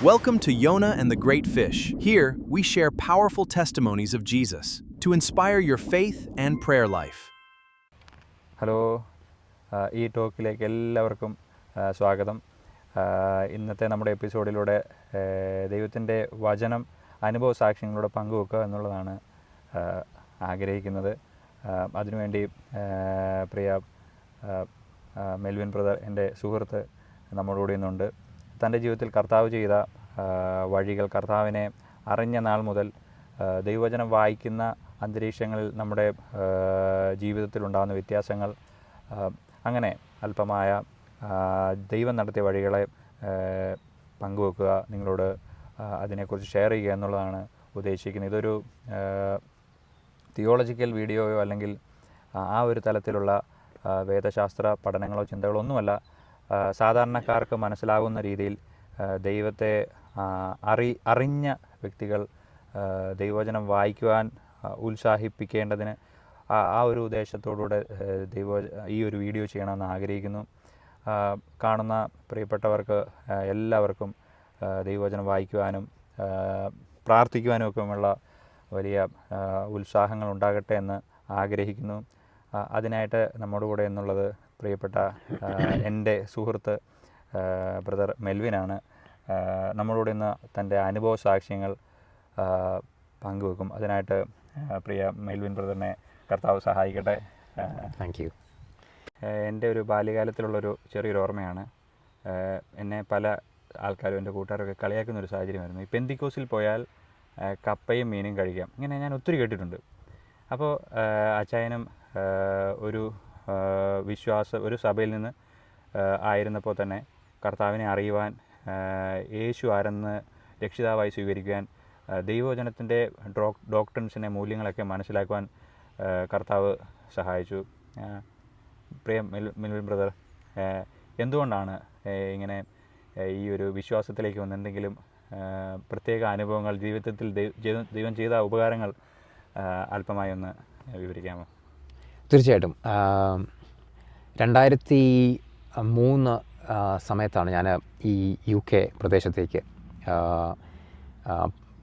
Welcome to Yonah and the Great Fish. Here, we share powerful testimonies of Jesus to inspire your faith and prayer life. Hello, ഈ ടോക്കിലേക്ക് എല്ലാവർക്കും സ്വാഗതം. ഇന്നത്തെ നമ്മുടെ എപ്പിസോഡിലൂടെ ദൈവത്തിൻ്റെ വചനം അനുഭവ സാക്ഷ്യങ്ങളോടെ പങ്കുവെക്കുക എന്നുള്ളതാണ് ആഗ്രഹിക്കുന്നത്. അതിനുവേണ്ടി പ്രിയ മെൽവിൻ ബ്രദർ, എൻ്റെ സുഹൃത്ത്, നമ്മളോട് ഇന്നുണ്ട്. തൻ്റെ ജീവിതത്തിൽ കർത്താവ് ചെയ്ത വഴികൾ, കർത്താവിനെ അറിഞ്ഞ നാൾ മുതൽ ദൈവവചനം വായിക്കുന്ന അന്തരീക്ഷങ്ങളിൽ നമ്മുടെ ജീവിതത്തിലുണ്ടാകുന്ന വ്യത്യാസങ്ങൾ, അങ്ങനെ അല്പമായ ദൈവം നടത്തിയ വഴികളെ പങ്കുവെക്കുക, നിങ്ങളോട് അതിനെക്കുറിച്ച് ഷെയർ ചെയ്യുക എന്നുള്ളതാണ് ഉദ്ദേശിക്കുന്നത്. ഇതൊരു തിയോളജിക്കൽ വീഡിയോയോ അല്ലെങ്കിൽ ആ ഒരു തലത്തിലുള്ള വേദശാസ്ത്ര പഠനങ്ങളോ ചിന്തകളോ ഒന്നുമല്ല. സാധാരണക്കാർക്ക് മനസ്സിലാകുന്ന രീതിയിൽ ദൈവത്തെ അറിഞ്ഞ വ്യക്തികൾ ദൈവവചനം വായിക്കുവാൻ ഉത്സാഹിപ്പിക്കേണ്ടതിന് ആ ഒരു ഉദ്ദേശത്തോടുകൂടെ ഈ ഒരു വീഡിയോ ചെയ്യണമെന്ന് ആഗ്രഹിക്കുന്നു. കാണുന്ന പ്രിയപ്പെട്ടവർക്ക് എല്ലാവർക്കും ദൈവവചനം വായിക്കുവാനും പ്രാർത്ഥിക്കുവാനും ഒക്കെയുള്ള വലിയ ഉത്സാഹങ്ങൾ ഉണ്ടാകട്ടെ എന്ന് ആഗ്രഹിക്കുന്നു. അതിനായിട്ട് നമ്മുടെ കൂടെ എന്നുള്ളത് പ്രിയപ്പെട്ട എൻ്റെ സുഹൃത്ത് ബ്രദർ മെൽവിനാണ്. നമ്മളോട് ഇന്ന് തൻ്റെ അനുഭവ സാക്ഷ്യങ്ങൾ പങ്കുവെക്കും. അതിനായിട്ട് പ്രിയ മെൽവിൻ ബ്രദറിനെ കർത്താവ് സഹായിക്കട്ടെ. Thank you. എൻ്റെ ഒരു ബാല്യകാലത്തിലുള്ളൊരു ചെറിയൊരു ഓർമ്മയാണ്. എന്നെ പല ആൾക്കാരും, എൻ്റെ കൂട്ടുകാരൊക്കെ കളിയാക്കുന്നൊരു സാഹചര്യമായിരുന്നു. ഈ പെന്തിക്കോസിൽ പോയാൽ കപ്പയും മീനും കഴിക്കാം, ഇങ്ങനെ ഞാൻ ഒത്തിരി കേട്ടിട്ടുണ്ട്. അപ്പോൾ അച്ചായനും ഒരു സഭയിൽ നിന്ന് ആയിരുന്നപ്പോൾ തന്നെ കർത്താവിനെ അറിയുവാൻ, യേശു ആരെന്ന് രക്ഷിതാവായി സ്വീകരിക്കുവാൻ, ദൈവവചനത്തിൻ്റെ ഡോക്ട്രിൻസിനെ, മൂല്യങ്ങളൊക്കെ മനസ്സിലാക്കുവാൻ കർത്താവ് സഹായിച്ചു. പ്രിയ മെൽവിൻ ബ്രദർ, എന്തുകൊണ്ടാണ് ഇങ്ങനെ ഈ ഒരു വിശ്വാസത്തിലേക്ക് വന്ന് എന്തെങ്കിലും പ്രത്യേക അനുഭവങ്ങൾ, ജീവിതത്തിൽ ദൈവം ചെയ്ത ഉപകാരങ്ങൾ അല്പമായി ഒന്ന് വിവരിക്കാമോ? തീർച്ചയായിട്ടും. 2003 സമയത്താണ് ഞാൻ ഈ UK പ്രദേശത്തേക്ക്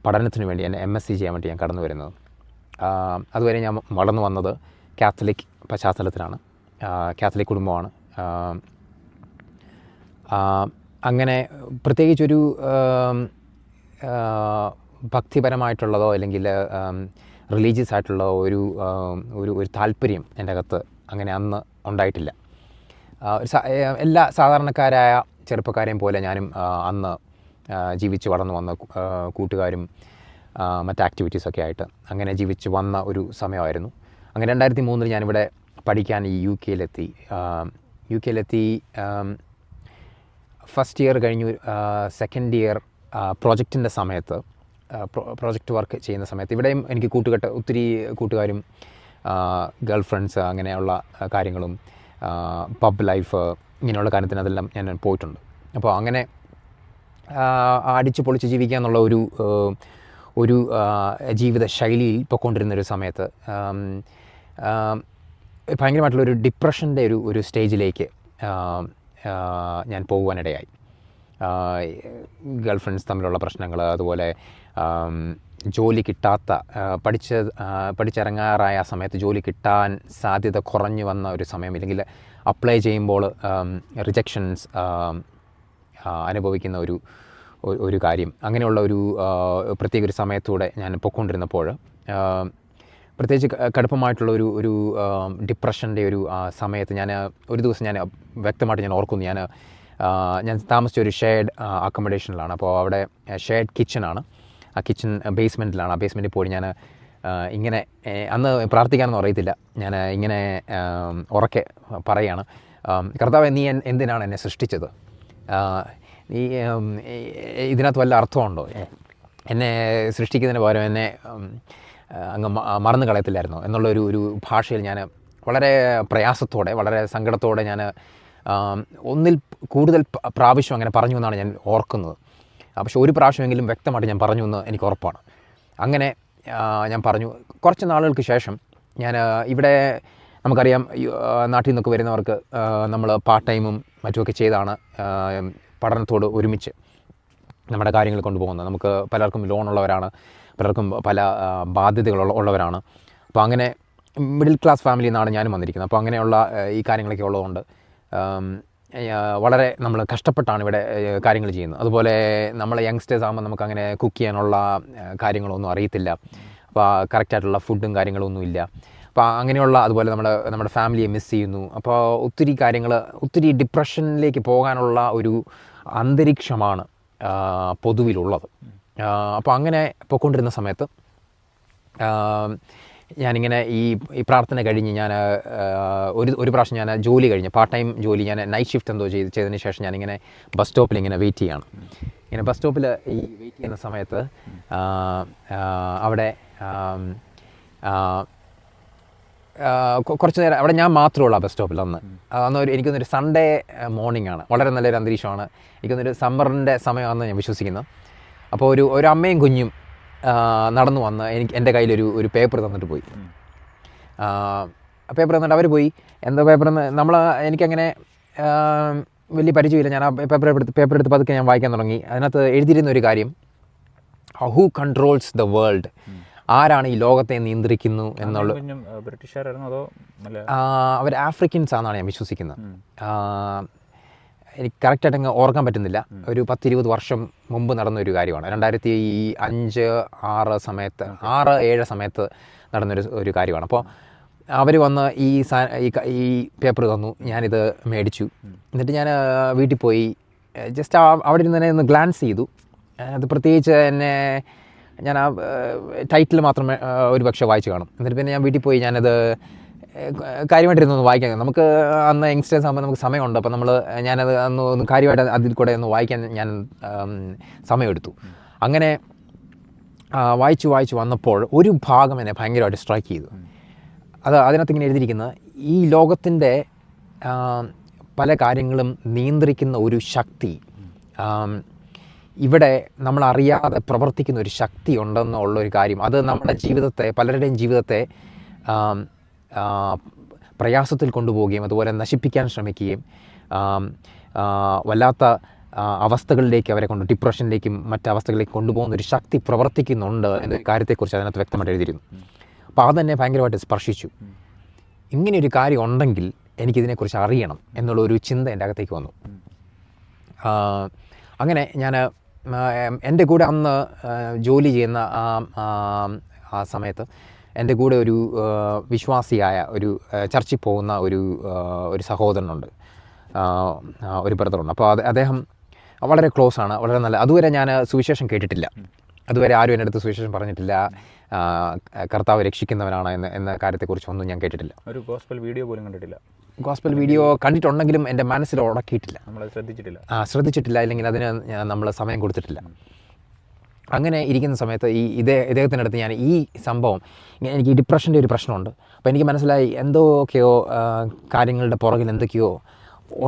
പഠനത്തിന് വേണ്ടി എൻ്റെ MSc ചെയ്യാൻ വേണ്ടി ഞാൻ കടന്നു വരുന്നത്. അതുവരെ ഞാൻ വളർന്നു വന്നത് കാത്തലിക് പശ്ചാത്തലത്തിലാണ്. കാത്തലിക് കുടുംബമാണ്. അങ്ങനെ പ്രത്യേകിച്ചൊരു ഭക്തിപരമായിട്ടുള്ളതോ അല്ലെങ്കിൽ റിലീജിയസ് ആയിട്ടുള്ള ഒരു താല്പര്യം എൻ്റെ അകത്ത് അങ്ങനെ അന്ന് ഉണ്ടായിട്ടില്ല. എല്ലാ സാധാരണക്കാരായ ചെറുപ്പക്കാരെയും പോലെ ഞാനും അന്ന് ജീവിച്ച് വളർന്നു വന്ന കൂട്ടുകാരും മറ്റ് ആക്ടിവിറ്റീസൊക്കെ ആയിട്ട് അങ്ങനെ ജീവിച്ച് വന്ന ഒരു സമയമായിരുന്നു. അങ്ങനെ 2003 ഞാനിവിടെ പഠിക്കാൻ ഈ യു കെയിലെത്തി. ഫസ്റ്റ് ഇയർ കഴിഞ്ഞു. സെക്കൻഡ് ഇയർ പ്രോജക്റ്റിൻ്റെ സമയത്ത്, പ്രോജക്റ്റ് വർക്ക് ചെയ്യുന്ന സമയത്ത് ഇവിടെയും എനിക്ക് ഒത്തിരി കൂട്ടുകാരും ഗേൾ ഫ്രണ്ട്സ്, അങ്ങനെയുള്ള കാര്യങ്ങളും പബ് ലൈഫ്, ഇങ്ങനെയുള്ള കാര്യത്തിനതെല്ലാം ഞാൻ പോയിട്ടുണ്ട്. അപ്പോൾ അങ്ങനെ അടിച്ച് പൊളിച്ച് ജീവിക്കുക എന്നുള്ള ഒരു ജീവിത ശൈലിയിൽ പൊയ്ക്കൊണ്ടിരുന്നൊരു സമയത്ത് ഭയങ്കരമായിട്ടുള്ളൊരു ഡിപ്രഷൻ്റെ ഒരു സ്റ്റേജിലേക്ക് ഞാൻ പോകുവാനിടയായി. ഗേൾ ഫ്രണ്ട്സ് തമ്മിലുള്ള പ്രശ്നങ്ങൾ, അതുപോലെ ജോലി കിട്ടാത്ത, പഠിച്ചിറങ്ങാറായ സമയത്ത് ജോലി കിട്ടാൻ സാധ്യത കുറഞ്ഞു വന്ന ഒരു സമയം, ഇല്ലെങ്കിൽ അപ്ലൈ ചെയ്യുമ്പോൾ റിജക്ഷൻസ് അനുഭവിക്കുന്ന ഒരു കാര്യം, അങ്ങനെയുള്ള പ്രത്യേക ഒരു സമയത്തൂടെ ഞാൻ പൊയ്ക്കൊണ്ടിരുന്നപ്പോൾ പ്രത്യേകിച്ച് കടുപ്പമായിട്ടുള്ള ഒരു ഡിപ്രഷൻ്റെ ഒരു സമയത്ത് ഒരു ദിവസം ഞാൻ വ്യക്തമായിട്ട് ഞാൻ ഓർക്കുന്നു, ഞാൻ താമസിച്ച ഒരു ഷെയർഡ് അക്കോമഡേഷനിലാണ്. അപ്പോൾ അവിടെ ഷെയർഡ് കിച്ചണാണ്. ആ കിച്ചൺ ബേസ്മെൻറ്റിലാണ്. ആ ബേസ്മെൻറ്റിൽ പോയി ഞാൻ ഇങ്ങനെ, അന്ന് പ്രാർത്ഥിക്കാനൊന്നും അറിയത്തില്ല, ഞാൻ ഇങ്ങനെ ഉറക്കെ പറയുകയാണ്, കർത്താവേ, നീ എന്തിനാണ് എന്നെ സൃഷ്ടിച്ചത്? നീ ഇതിനകത്ത് വല്ല അർത്ഥമുണ്ടോ? എന്നെ സൃഷ്ടിക്കുന്നതിന് പകരം എന്നെ അങ്ങ് മറന്നു കളയത്തില്ലായിരുന്നോ എന്നുള്ളൊരു ഭാഷയിൽ ഞാൻ വളരെ പ്രയാസത്തോടെ, വളരെ സങ്കടത്തോടെ ഞാൻ ഒന്നിൽ കൂടുതൽ പ്രാവശ്യം അങ്ങനെ പറഞ്ഞു എന്നാണ് ഞാൻ ഓർക്കുന്നത്. പക്ഷെ ഒരു പ്രാവശ്യമെങ്കിലും വ്യക്തമായിട്ട് ഞാൻ പറഞ്ഞു എന്ന് എനിക്ക് ഉറപ്പാണ്. അങ്ങനെ ഞാൻ പറഞ്ഞു. കുറച്ച് നാളുകൾക്ക് ശേഷം ഞാൻ ഇവിടെ, നമുക്കറിയാം നാട്ടിൽ നിന്നൊക്കെ വരുന്നവർക്ക് നമ്മൾ പാർട്ട് ടൈമും മറ്റുമൊക്കെ ചെയ്താണ് പഠനത്തോട് ഒരുമിച്ച് നമ്മുടെ കാര്യങ്ങൾ കൊണ്ടുപോകുന്നത്. നമുക്ക് പലർക്കും ലോണുള്ളവരാണ്, പലർക്കും പല ബാധ്യതകളുള്ളവരാണ്. അപ്പോൾ അങ്ങനെ മിഡിൽ ക്ലാസ് ഫാമിലിയിൽ നിന്നാണ് ഞാനും വന്നിരിക്കുന്നത്. അപ്പോൾ അങ്ങനെയുള്ള ഈ കാര്യങ്ങളൊക്കെ ഉള്ളതുകൊണ്ട് വളരെ നമ്മൾ കഷ്ടപ്പെട്ടാണ് ഇവിടെ കാര്യങ്ങൾ ചെയ്യുന്നത്. അതുപോലെ നമ്മൾ യങ്സ്റ്റേഴ്സ് ആകുമ്പോൾ നമുക്കങ്ങനെ കുക്ക് ചെയ്യാനുള്ള കാര്യങ്ങളൊന്നും അറിയത്തില്ല. അപ്പോൾ കറക്റ്റായിട്ടുള്ള ഫുഡും കാര്യങ്ങളൊന്നും ഇല്ല. അപ്പോൾ അങ്ങനെയുള്ള അതുപോലെ നമ്മുടെ ഫാമിലിയെ മിസ് ചെയ്യുന്നു. അപ്പോൾ ഒത്തിരി കാര്യങ്ങൾ, ഒത്തിരി ഡിപ്രഷനിലേക്ക് പോകാനുള്ള ഒരു അന്തരീക്ഷമാണ് പൊതുവിലുള്ളത്. അപ്പോൾ അങ്ങനെ പോയിക്കൊണ്ടിരുന്ന സമയത്ത് ഞാനിങ്ങനെ ഈ പ്രാർത്ഥന കഴിഞ്ഞ് ഞാൻ ഒരു പ്രാവശ്യം ഞാൻ ജോലി കഴിഞ്ഞ് പാർട്ട് ടൈം ജോലി ഞാൻ നൈറ്റ് ഷിഫ്റ്റ് എന്തോ ചെയ്തതിന് ശേഷം ഞാനിങ്ങനെ ബസ് സ്റ്റോപ്പിൽ ഇങ്ങനെ വെയിറ്റ് ചെയ്യാണ്. ഇങ്ങനെ ബസ് സ്റ്റോപ്പിൽ ഈ വെയിറ്റ് ചെയ്യുന്ന സമയത്ത് അവിടെ കുറച്ച് നേരം അവിടെ ഞാൻ മാത്രമേ ഉള്ളൂ ആ ബസ് സ്റ്റോപ്പിൽ. എനിക്കൊന്നൊരു സൺഡേ മോർണിംഗ് ആണ്, വളരെ നല്ലൊരു അന്തരീക്ഷമാണ്. എനിക്കൊന്നൊരു സമ്മറിൻ്റെ സമയമാണെന്ന് ഞാൻ വിശ്വസിക്കുന്നു. അപ്പോൾ ഒരു അമ്മയും കുഞ്ഞും നടന്നു വന്ന് എൻ്റെ കയ്യിലൊരു പേപ്പർ തന്നിട്ട് പോയി. പേപ്പർ തന്നിട്ട് അവർ പോയി. എന്താ പേപ്പറെന്ന് എനിക്കങ്ങനെ വലിയ പരിചയമില്ല. ഞാൻ ആ പേപ്പർ എടുത്ത് പതുക്കെ ഞാൻ വായിക്കാൻ തുടങ്ങി. അതിനകത്ത് എഴുതിയിരുന്ന ഒരു കാര്യം, ഹൂ കൺട്രോൾസ് ദ വേൾഡ്, ആരാണ് ഈ ലോകത്തെ നിയന്ത്രിക്കുന്നു എന്നുള്ള. ബ്രിട്ടീഷുകാരായിരുന്നു അതോ അവർ ആഫ്രിക്കൻസ് ആണെന്നാണ് ഞാൻ വിശ്വസിക്കുന്നത്. എനിക്ക് കറക്റ്റായിട്ട് അങ്ങ് ഓർക്കാൻ പറ്റുന്നില്ല. ഒരു 10-20 വർഷം മുമ്പ് നടന്നൊരു കാര്യമാണ്. 2005-6 സമയത്ത് 6-7 സമയത്ത് നടന്നൊരു കാര്യമാണ്. അപ്പോൾ അവർ വന്ന് ഈ പേപ്പർ തന്നു. ഞാനിത് മേടിച്ചു. എന്നിട്ട് ഞാൻ വീട്ടിൽ പോയി ജസ്റ്റ് അവിടെ ഇരുന്ന് തന്നെ ഒന്ന് ഗ്ലാൻസ് ചെയ്തു. അത് പ്രത്യേകിച്ച് ഞാൻ ആ ടൈറ്റിൽ മാത്രം ഒരു പക്ഷേ വായിച്ച് കാണും. എന്നിട്ട് പിന്നെ ഞാൻ വീട്ടിൽ പോയി ഞാനത് കാര്യമായിട്ടിരുന്നൊന്ന് വായിക്കാൻ. നമുക്ക് അന്ന് യങ്സ്റ്റേഴ്സ് ആകുമ്പോൾ നമുക്ക് സമയമുണ്ട്. അപ്പോൾ ഞാനത് ഒന്ന് കാര്യമായിട്ട് അതിൽ കൂടെ ഒന്ന് വായിക്കാൻ ഞാൻ സമയമെടുത്തു. അങ്ങനെ വായിച്ചു വന്നപ്പോൾ ഒരു ഭാഗം എന്നെ ഭയങ്കരമായിട്ട് സ്ട്രൈക്ക് ചെയ്തു. അതിനകത്ത് ഇങ്ങനെ എഴുതിയിരിക്കുന്നത്, ഈ ലോകത്തിൻ്റെ പല കാര്യങ്ങളും നിയന്ത്രിക്കുന്ന ഒരു ശക്തി, ഇവിടെ നമ്മളറിയാതെ പ്രവർത്തിക്കുന്ന ഒരു ശക്തി ഉണ്ടെന്നുള്ളൊരു കാര്യം. അത് നമ്മുടെ ജീവിതത്തെ, പലരുടെയും ജീവിതത്തെ പ്രയാസത്തിൽ കൊണ്ടുപോവുകയും അതുപോലെ നശിപ്പിക്കാൻ ശ്രമിക്കുകയും വല്ലാത്ത അവസ്ഥകളിലേക്ക് അവരെ കൊണ്ട് ഡിപ്രഷനിലേക്കും മറ്റവസ്ഥകളിലേക്ക് കൊണ്ടുപോകുന്ന ഒരു ശക്തി പ്രവർത്തിക്കുന്നുണ്ട് എന്നൊരു കാര്യത്തെക്കുറിച്ച് അതിനകത്ത് വ്യക്തമായിട്ട് എഴുതിയിരുന്നു. അപ്പോൾ അതെന്നെ ഭയങ്കരമായിട്ട് സ്പർശിച്ചു. ഇങ്ങനെയൊരു കാര്യം ഉണ്ടെങ്കിൽ എനിക്കിതിനെക്കുറിച്ച് അറിയണം എന്നുള്ളൊരു ചിന്ത എൻ്റെ അകത്തേക്ക് വന്നു. അങ്ങനെ ഞാൻ എൻ്റെ കൂടെ അന്ന് ജോലി ചെയ്യുന്ന ആ സമയത്ത് എൻ്റെ കൂടെ ഒരു വിശ്വാസിയായ ഒരു ചർച്ചിൽ പോകുന്ന ഒരു സഹോദരനുണ്ട്, ഒരു ബ്രദറുണ്ട്. അപ്പോൾ അദ്ദേഹം വളരെ ക്ലോസ് ആണ്, വളരെ നല്ല. അതുവരെ ഞാൻ സുവിശേഷം കേട്ടിട്ടില്ല. അതുവരെ ആരും എൻ്റെ അടുത്ത് സുവിശേഷം പറഞ്ഞിട്ടില്ല. കർത്താവ് രക്ഷിക്കുന്നവനാണ് എന്ന കാര്യത്തെക്കുറിച്ചൊന്നും ഞാൻ കേട്ടിട്ടില്ല. ഒരു ഗോസ്പൽ വീഡിയോ പോലും കണ്ടിട്ടില്ല. ഗോസ്പൽ വീഡിയോ കണ്ടിട്ടുണ്ടെങ്കിലും എൻ്റെ മനസ്സിൽ ഉടക്കിയിട്ടില്ല, ശ്രദ്ധിച്ചിട്ടില്ല, അല്ലെങ്കിൽ അതിന് നമ്മൾ സമയം കൊടുത്തിട്ടില്ല. അങ്ങനെ ഇരിക്കുന്ന സമയത്ത് ഇദ്ദേഹത്തിൻ്റെ അടുത്ത് ഞാൻ ഈ സംഭവം, എനിക്ക് ഈ ഡിപ്രഷൻ്റെ ഒരു പ്രശ്നമുണ്ട്. അപ്പോൾ എനിക്ക് മനസ്സിലായി എന്തൊക്കെയോ കാര്യങ്ങളുടെ പുറകിൽ എന്തൊക്കെയോ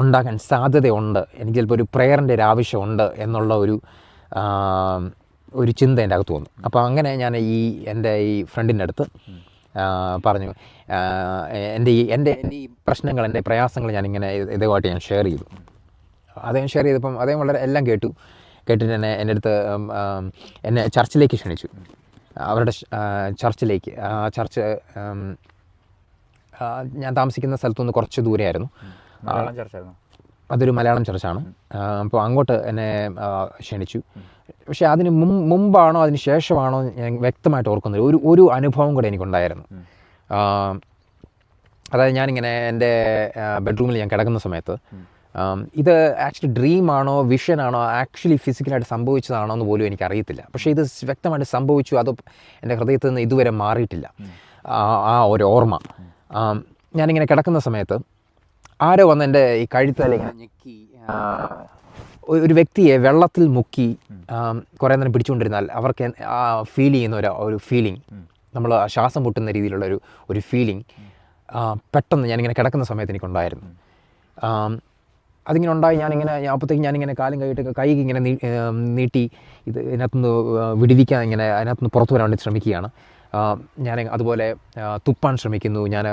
ഉണ്ടാകാൻ സാധ്യതയുണ്ട്, എനിക്ക് ചിലപ്പോൾ ഒരു പ്രേയറിൻ്റെ ഒരു ആവശ്യമുണ്ട് എന്നുള്ള ഒരു ചിന്ത എൻ്റെ അകത്ത് വന്നു. അപ്പോൾ അങ്ങനെ ഞാൻ എൻ്റെ ഈ ഫ്രണ്ടിൻ്റെ അടുത്ത് പറഞ്ഞു, എൻ്റെ ഈ പ്രശ്നങ്ങൾ, എൻ്റെ പ്രയാസങ്ങൾ ഞാനിങ്ങനെ ഇതുമായിട്ട് ഞാൻ ഷെയർ ചെയ്തു. അദ്ദേഹം ഷെയർ ചെയ്തപ്പം അദ്ദേഹം വളരെ എല്ലാം കേട്ടിട്ട് തന്നെ എൻ്റെ അടുത്ത് എന്നെ ചർച്ചിലേക്ക് ക്ഷണിച്ചു. അവരുടെ ചർച്ചിലേക്ക്. ചർച്ച് ഞാൻ താമസിക്കുന്ന സ്ഥലത്തുനിന്ന് കുറച്ച് ദൂരെയായിരുന്നു. അതൊരു മലയാളം ചർച്ചാണ്. അപ്പോൾ അങ്ങോട്ട് എന്നെ ക്ഷണിച്ചു. പക്ഷേ അതിന് മുമ്പാണോ അതിന് ശേഷമാണോ ഞാൻ വ്യക്തമായിട്ട് ഓർക്കുന്നത് ഒരു അനുഭവം കൂടെ എനിക്കുണ്ടായിരുന്നു. അതായത് ഞാനിങ്ങനെ എൻ്റെ ബെഡ്റൂമിൽ ഞാൻ കിടക്കുന്ന സമയത്ത് ഇത് ആക്ച്വലി ഡ്രീമാണോ വിഷനാണോ ആക്ച്വലി ഫിസിക്കലായിട്ട് സംഭവിച്ചതാണോ എന്ന് പോലും എനിക്കറിയത്തില്ല. പക്ഷേ ഇത് വ്യക്തമായിട്ട് സംഭവിച്ചു. അത് എൻ്റെ ഹൃദയത്തിൽ നിന്ന് ഇതുവരെ മാറിയിട്ടില്ല ആ ഒരു ഓർമ്മ. ഞാനിങ്ങനെ കിടക്കുന്ന സമയത്ത് ആരോ വന്ന് എൻ്റെ ഈ കഴുത്തലിങ്ങനെ ഞെക്കി, ഒരു വ്യക്തിയെ വെള്ളത്തിൽ മുക്കി കുറേ നേരം പിടിച്ചുകൊണ്ടിരുന്നാൽ അവർക്ക് ഫീൽ ചെയ്യുന്ന ഒരു ഫീലിംഗ്, നമ്മൾ ശ്വാസം മുട്ടുന്ന രീതിയിലുള്ള ഒരു ഫീലിംഗ് പെട്ടെന്ന് ഞാനിങ്ങനെ കിടക്കുന്ന സമയത്ത് എനിക്കുണ്ടായിരുന്നു. അതിങ്ങനെ ഉണ്ടായി. അപ്പോഴത്തേക്ക് ഞാനിങ്ങനെ കാലും കൈ ഇങ്ങനെ നീട്ടി ഇതിനകത്തുനിന്ന് വിടുവിക്കാൻ, അതിനകത്തുനിന്ന് പുറത്തു വരാൻ വേണ്ടി ശ്രമിക്കുകയാണ്. ഞാൻ അതുപോലെ തുപ്പാൻ ശ്രമിക്കുന്നു, ഞാൻ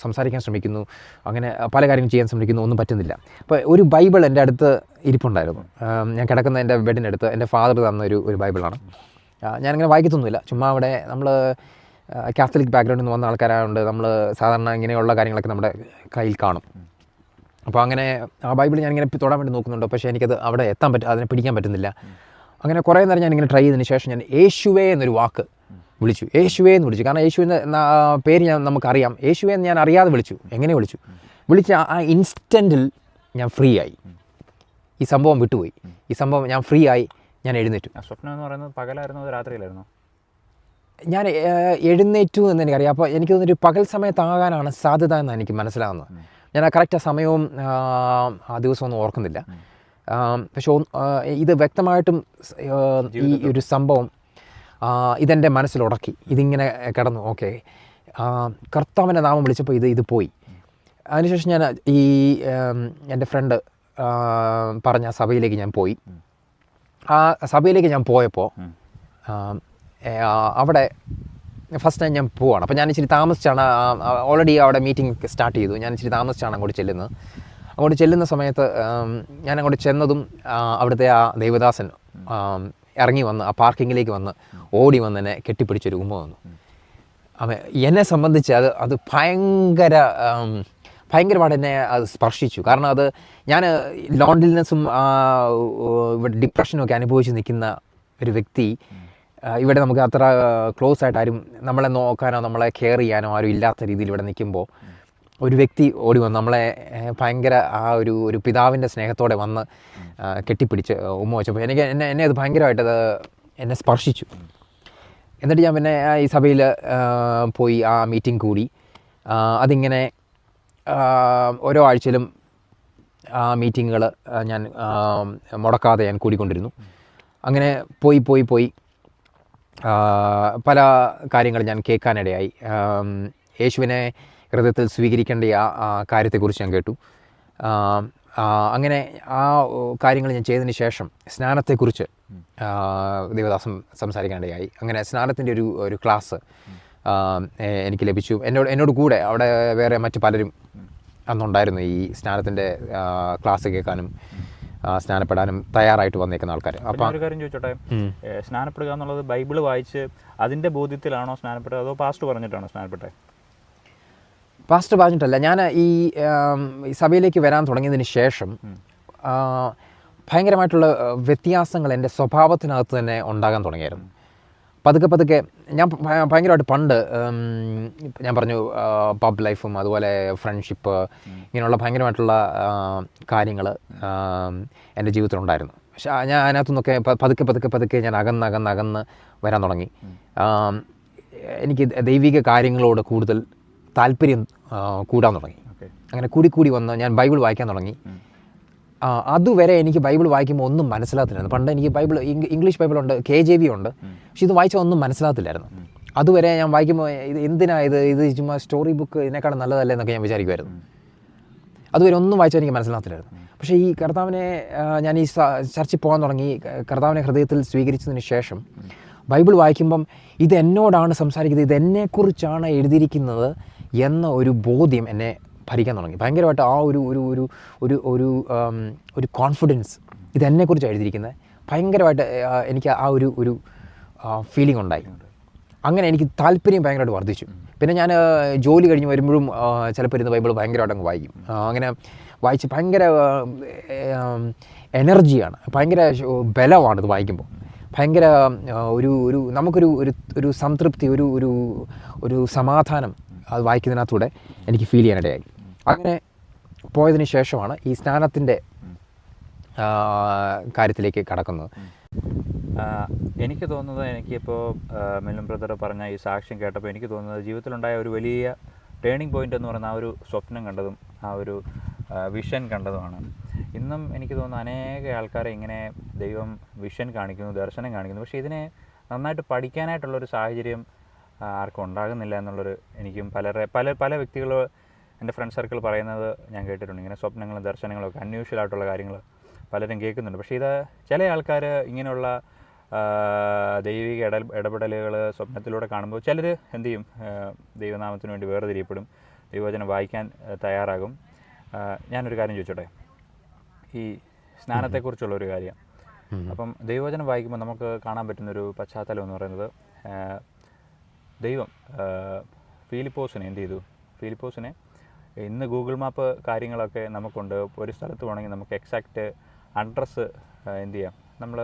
സംസാരിക്കാൻ ശ്രമിക്കുന്നു, അങ്ങനെ പല കാര്യങ്ങളും ചെയ്യാൻ ശ്രമിക്കുന്നു, ഒന്നും പറ്റുന്നില്ല. അപ്പോൾ ഒരു ബൈബിൾ എൻ്റെ അടുത്ത് ഇരിപ്പുണ്ടായിരുന്നു. ഞാൻ കിടക്കുന്ന എൻ്റെ ബെഡിൻ്റെ അടുത്ത് എൻ്റെ ഫാദർ തന്ന ഒരു ബൈബിളാണ്. ഞാനങ്ങനെ വായിക്കത്തൊന്നുമില്ല, ചുമ്മാ അവിടെ നമ്മൾ കാത്തലിക് ബാക്ക്ഗ്രൗണ്ടിൽ നിന്ന് വന്ന ആൾക്കാരായതുകൊണ്ട് നമ്മൾ സാധാരണ ഇങ്ങനെയുള്ള കാര്യങ്ങളൊക്കെ നമ്മുടെ കയ്യിൽ കാണും. അപ്പോൾ അങ്ങനെ ആ ബൈബിൾ ഞാനിങ്ങനെ തൊടാൻ വേണ്ടി നോക്കുന്നുണ്ട്, പക്ഷേ എനിക്കത് അവിടെ അതിനെ പിടിക്കാൻ പറ്റുന്നില്ല. അങ്ങനെ കുറേ നേരം ഞാനിങ്ങനെ ട്രൈ ചെയ്തതിന് ശേഷം ഞാൻ യേശുവേ എന്നൊരു വാക്ക് വിളിച്ചു. യേശുവേ എന്ന് വിളിച്ചു. കാരണം യേശുവിൻ്റെ പേര് നമുക്കറിയാം. യേശുവേ എന്ന് ഞാൻ അറിയാതെ വിളിച്ചു. എങ്ങനെ വിളിച്ച ആ ഇൻസ്റ്റൻറ്റിൽ ഞാൻ ഫ്രീ ആയി. ഈ സംഭവം വിട്ടുപോയി. ഈ സംഭവം ഞാൻ ഫ്രീ ആയി, ഞാൻ എഴുന്നേറ്റു. സ്വപ്നം എന്ന് പറയുന്നത് പകലായിരുന്നോ അതോ രാത്രിയിലായിരുന്നോ? ഞാൻ എഴുന്നേറ്റു എന്ന് എനിക്കറിയാം. അപ്പോൾ എനിക്ക് തോന്നുന്നൊരു പകൽ സമയത്താകാനാണ് സാധ്യത എന്നാണ് എനിക്ക് മനസ്സിലാകുന്നത്. ഞാൻ ആ കറക്റ്റ് സമയവും ആ ദിവസമൊന്നും ഓർക്കുന്നില്ല. പക്ഷെ ഇത് വ്യക്തമായിട്ടും ഈ ഒരു സംഭവം ഇതെൻ്റെ മനസ്സിലുടക്കി. ഇതിങ്ങനെ കിടന്നു. ഓക്കെ, കർത്താവിൻ്റെ നാമം വിളിച്ചപ്പോൾ ഇത് പോയി. അതിനുശേഷം ഞാൻ എൻ്റെ ഫ്രണ്ട് പറഞ്ഞ സഭയിലേക്ക് ഞാൻ പോയി. ആ സഭയിലേക്ക് ഞാൻ പോയപ്പോൾ അവിടെ ഫസ്റ്റ് ടൈം ഞാൻ പോവാണ്. അപ്പോൾ ഞാൻ ഇച്ചിരി താമസിച്ചാണ്, ഓൾറെഡി അവിടെ മീറ്റിംഗ് സ്റ്റാർട്ട് ചെയ്തു. ഞാൻ ഇച്ചിരി താമസിച്ചാണ് അങ്ങോട്ട് ചെല്ലുന്ന സമയത്ത് ഞാൻ അങ്ങോട്ട് ചെന്നതും അവിടുത്തെ ആ ദേവദാസൻ ഇറങ്ങി വന്ന് ആ പാർക്കിങ്ങിലേക്ക് വന്ന് ഓടി വന്ന് എന്നെ കെട്ടിപ്പിടിച്ചൊരു ഉമ്മ വന്നു. എന്നെ സംബന്ധിച്ച് അത് ഭയങ്കരമായിട്ട് എന്നെ അത് സ്പർശിച്ചു. കാരണം അത് ഞാൻ ലോൺലിനെസ്സും ഡിപ്രഷനും ഒക്കെ അനുഭവിച്ച് നിൽക്കുന്ന ഒരു വ്യക്തി, ഇവിടെ നമുക്ക് അത്ര ക്ലോസ് ആയിട്ട് ആരും നമ്മളെ നോക്കാനോ നമ്മളെ കെയർ ചെയ്യാനോ ആരും ഇല്ലാത്ത രീതിയിൽ ഇവിടെ നിൽക്കുമ്പോൾ ഒരു വ്യക്തി ഓടി വന്ന് നമ്മളെ ഭയങ്കര ആ ഒരു പിതാവിൻ്റെ സ്നേഹത്തോടെ വന്ന് കെട്ടിപ്പിടിച്ച് ഉമ്മ വെച്ചപ്പോൾ എന്നെ അത് ഭയങ്കരമായിട്ടത് എന്നെ സ്പർശിച്ചു. എന്നിട്ട് ഞാൻ പിന്നെ ഈ സഭയിൽ പോയി ആ മീറ്റിംഗ് കൂടി. അതിങ്ങനെ ഓരോ ആഴ്ചയിലും ആ മീറ്റിങ്ങുകൾ ഞാൻ മുടക്കാതെ ഞാൻ കൂടിക്കൊണ്ടിരുന്നു. അങ്ങനെ പോയി പല കാര്യങ്ങൾ ഞാൻ കേൾക്കാനിടയായി. യേശുവിനെ ഹൃദയത്തിൽ സ്വീകരിക്കേണ്ട ആ കാര്യത്തെക്കുറിച്ച് ഞാൻ കേട്ടു. അങ്ങനെ ആ കാര്യങ്ങൾ ഞാൻ ചെയ്തതിന് ശേഷം സ്നാനത്തെക്കുറിച്ച് ദേവദാസം സംസാരിക്കാനിടയായി. അങ്ങനെ സ്നാനത്തിൻ്റെ ഒരു ക്ലാസ് എനിക്ക് ലഭിച്ചു. എന്നോട് കൂടെ അവിടെ വേറെ മറ്റു പലരും അന്നുണ്ടായിരുന്നു ഈ സ്നാനത്തിൻ്റെ ക്ലാസ് കേൾക്കാനും സ്നാനപ്പെടാനും തയ്യാറായിട്ട് വന്നേക്കുന്ന ആൾക്കാർ. അപ്പോൾ ഒരു കാര്യം ചോദിച്ചോട്ടെ, സ്നാനപ്പെടുക എന്നുള്ളത് ബൈബിൾ വായിച്ച് അതിൻ്റെ ബോധ്യത്തിലാണോ സ്നാനപ്പെട്ടത്, അതോ പാസ്റ്റ് പറഞ്ഞിട്ടാണോ സ്നാനപ്പെട്ടത്? പാസ്റ്റർ പറഞ്ഞിട്ടല്ല. ഞാൻ ഈ സഭയിലേക്ക് വരാൻ തുടങ്ങിയതിന് ശേഷം ഭയങ്കരമായിട്ടുള്ള വ്യത്യാസങ്ങൾ എൻ്റെ സ്വഭാവത്തിനകത്ത് തന്നെ ഉണ്ടാകാൻ തുടങ്ങിയായിരുന്നു. പതുക്കെ ഞാൻ ഭയങ്കരമായിട്ട് പണ്ട് ഞാൻ പറഞ്ഞു പബ് ലൈഫും അതുപോലെ ഫ്രണ്ട്ഷിപ്പ് ഇങ്ങനെയുള്ള ഭയങ്കരമായിട്ടുള്ള കാര്യങ്ങൾ എൻ്റെ ജീവിതത്തിലുണ്ടായിരുന്നു. പക്ഷേ ഞാൻ അതിനകത്തു നിന്നൊക്കെ പതുക്കെ ഞാൻ അകന്ന് വരാൻ തുടങ്ങി. എനിക്ക് ദൈവിക കാര്യങ്ങളോട് കൂടുതൽ താല്പര്യം കൂടാൻ തുടങ്ങി. അങ്ങനെ കൂടി വന്ന് ഞാൻ ബൈബിൾ വായിക്കാൻ തുടങ്ങി. അതുവരെ എനിക്ക് ബൈബിൾ വായിക്കുമ്പോൾ ഒന്നും മനസ്സിലാകത്തില്ലായിരുന്നു. പണ്ട് എനിക്ക് ഇംഗ്ലീഷ് ബൈബിളുണ്ട്, KJV ഉണ്ട്, പക്ഷെ ഇത് വായിച്ചാൽ ഒന്നും മനസ്സിലാകത്തില്ലായിരുന്നു. അതുവരെ ഞാൻ വായിക്കുമ്പോൾ ഇത് എന്തിനാ ഇത് ചുമ്മാ സ്റ്റോറി ബുക്ക് ഇതിനേക്കാളും നല്ലതല്ലേ എന്നൊക്കെ ഞാൻ വിചാരിക്കുമായിരുന്നു. അതുവരെ ഒന്നും വായിച്ചാൽ എനിക്ക് മനസ്സിലാകത്തില്ലായിരുന്നു. പക്ഷേ ഈ കർത്താവിനെ ഞാൻ ഈ ചർച്ചിൽ പോകാൻ തുടങ്ങി, കർത്താവിനെ ഹൃദയത്തിൽ സ്വീകരിച്ചതിന് ശേഷം ബൈബിൾ വായിക്കുമ്പം ഇത് എന്നോടാണ് സംസാരിക്കുന്നത്, ഇതെന്നെക്കുറിച്ചാണ് എഴുതിയിരിക്കുന്നത് എന്ന ഒരു ബോധ്യം എന്നെ ഭരിക്കാൻ തുടങ്ങി. ഭയങ്കരമായിട്ട് ആ ഒരു കോൺഫിഡൻസ്, ഇതെന്നെക്കുറിച്ച് എഴുതിയിരിക്കുന്നത്, ഭയങ്കരമായിട്ട് എനിക്ക് ആ ഒരു ഫീലിംഗ് ഉണ്ടായി. അങ്ങനെ എനിക്ക് താല്പര്യം ഭയങ്കരമായിട്ട് വർദ്ധിച്ചു. പിന്നെ ഞാൻ ജോലി കഴിഞ്ഞ് വരുമ്പോഴും ചിലപ്പോൾ ഇരുന്ന് ബൈബിൾ ഭയങ്കരമായിട്ട് അങ്ങ് വായിക്കും. അങ്ങനെ വായിച്ച് ഭയങ്കര എനർജിയാണ്, ഭയങ്കര ബലമാണ് ഇത് വായിക്കുമ്പോൾ. ഭയങ്കര നമുക്കൊരു സംതൃപ്തി, ഒരു സമാധാനം അത് വായിക്കുന്നതിനകത്തൂടെ എനിക്ക് ഫീൽ ചെയ്യാനിടയായി. അങ്ങനെ പോയതിന് ശേഷമാണ് ഈ സ്നാനത്തിൻ്റെ കാര്യത്തിലേക്ക് കടക്കുന്നത്. എനിക്ക് തോന്നുന്നത്, എനിക്കിപ്പോൾ മിലൻ ബ്രദർ പറഞ്ഞ ഈ സാക്ഷ്യം കേട്ടപ്പോൾ എനിക്ക് തോന്നുന്നത് ജീവിതത്തിലുണ്ടായ ഒരു വലിയ ടേണിംഗ് പോയിൻ്റ് എന്ന് പറയുന്ന ആ ഒരു സ്വപ്നം കണ്ടതും ആ ഒരു വിഷൻ കണ്ടതുമാണ്. ഇന്നും എനിക്ക് തോന്നുന്നു അനേക ആൾക്കാരെ ഇങ്ങനെ ദൈവം വിഷൻ കാണിക്കുന്നു, ദർശനം കാണിക്കുന്നു, പക്ഷേ ഇതിനെ നന്നായിട്ട് പഠിക്കാനായിട്ടുള്ളൊരു സാഹചര്യം ആർക്കും ഉണ്ടാകുന്നില്ല എന്നുള്ളൊരു എനിക്കും പല വ്യക്തികൾ എൻ്റെ ഫ്രണ്ട് സർക്കിൾ പറയുന്നത് ഞാൻ കേട്ടിട്ടുണ്ട്. ഇങ്ങനെ സ്വപ്നങ്ങളും ദർശനങ്ങളും ഒക്കെ അൺയൂഷ്വൽ ആയിട്ടുള്ള കാര്യങ്ങൾ പലരും കേൾക്കുന്നുണ്ട്. പക്ഷേ ഇത് ചില ആൾക്കാർ ഇങ്ങനെയുള്ള ദൈവിക ഇടപെടലുകൾ സ്വപ്നത്തിലൂടെ കാണുമ്പോൾ ചിലർ എന്ത് ചെയ്യും, ദൈവനാമത്തിന് വേണ്ടി വേർതിരിയപ്പെടും, ദൈവവചനം വായിക്കാൻ തയ്യാറാകും. ഞാനൊരു കാര്യം ചോദിച്ചോട്ടെ, ഈ സ്നാനത്തെക്കുറിച്ചുള്ളൊരു കാര്യം. അപ്പം ദൈവവചനം വായിക്കുമ്പോൾ നമുക്ക് കാണാൻ പറ്റുന്നൊരു പശ്ചാത്തലം എന്ന് പറയുന്നത്, ദൈവം ഫിലിപ്പോസിനെ എന്ത് ചെയ്തു? ഫിലിപ്പോസിനെ ഇന്ന് ഗൂഗിൾ മാപ്പ് കാര്യങ്ങളൊക്കെ നമുക്കുണ്ട്. ഒരു സ്ഥലത്ത് പോകണമെങ്കിൽ നമുക്ക് എക്സാക്റ്റ് അഡ്രസ്സ് എന്ത് ചെയ്യാം, നമ്മൾ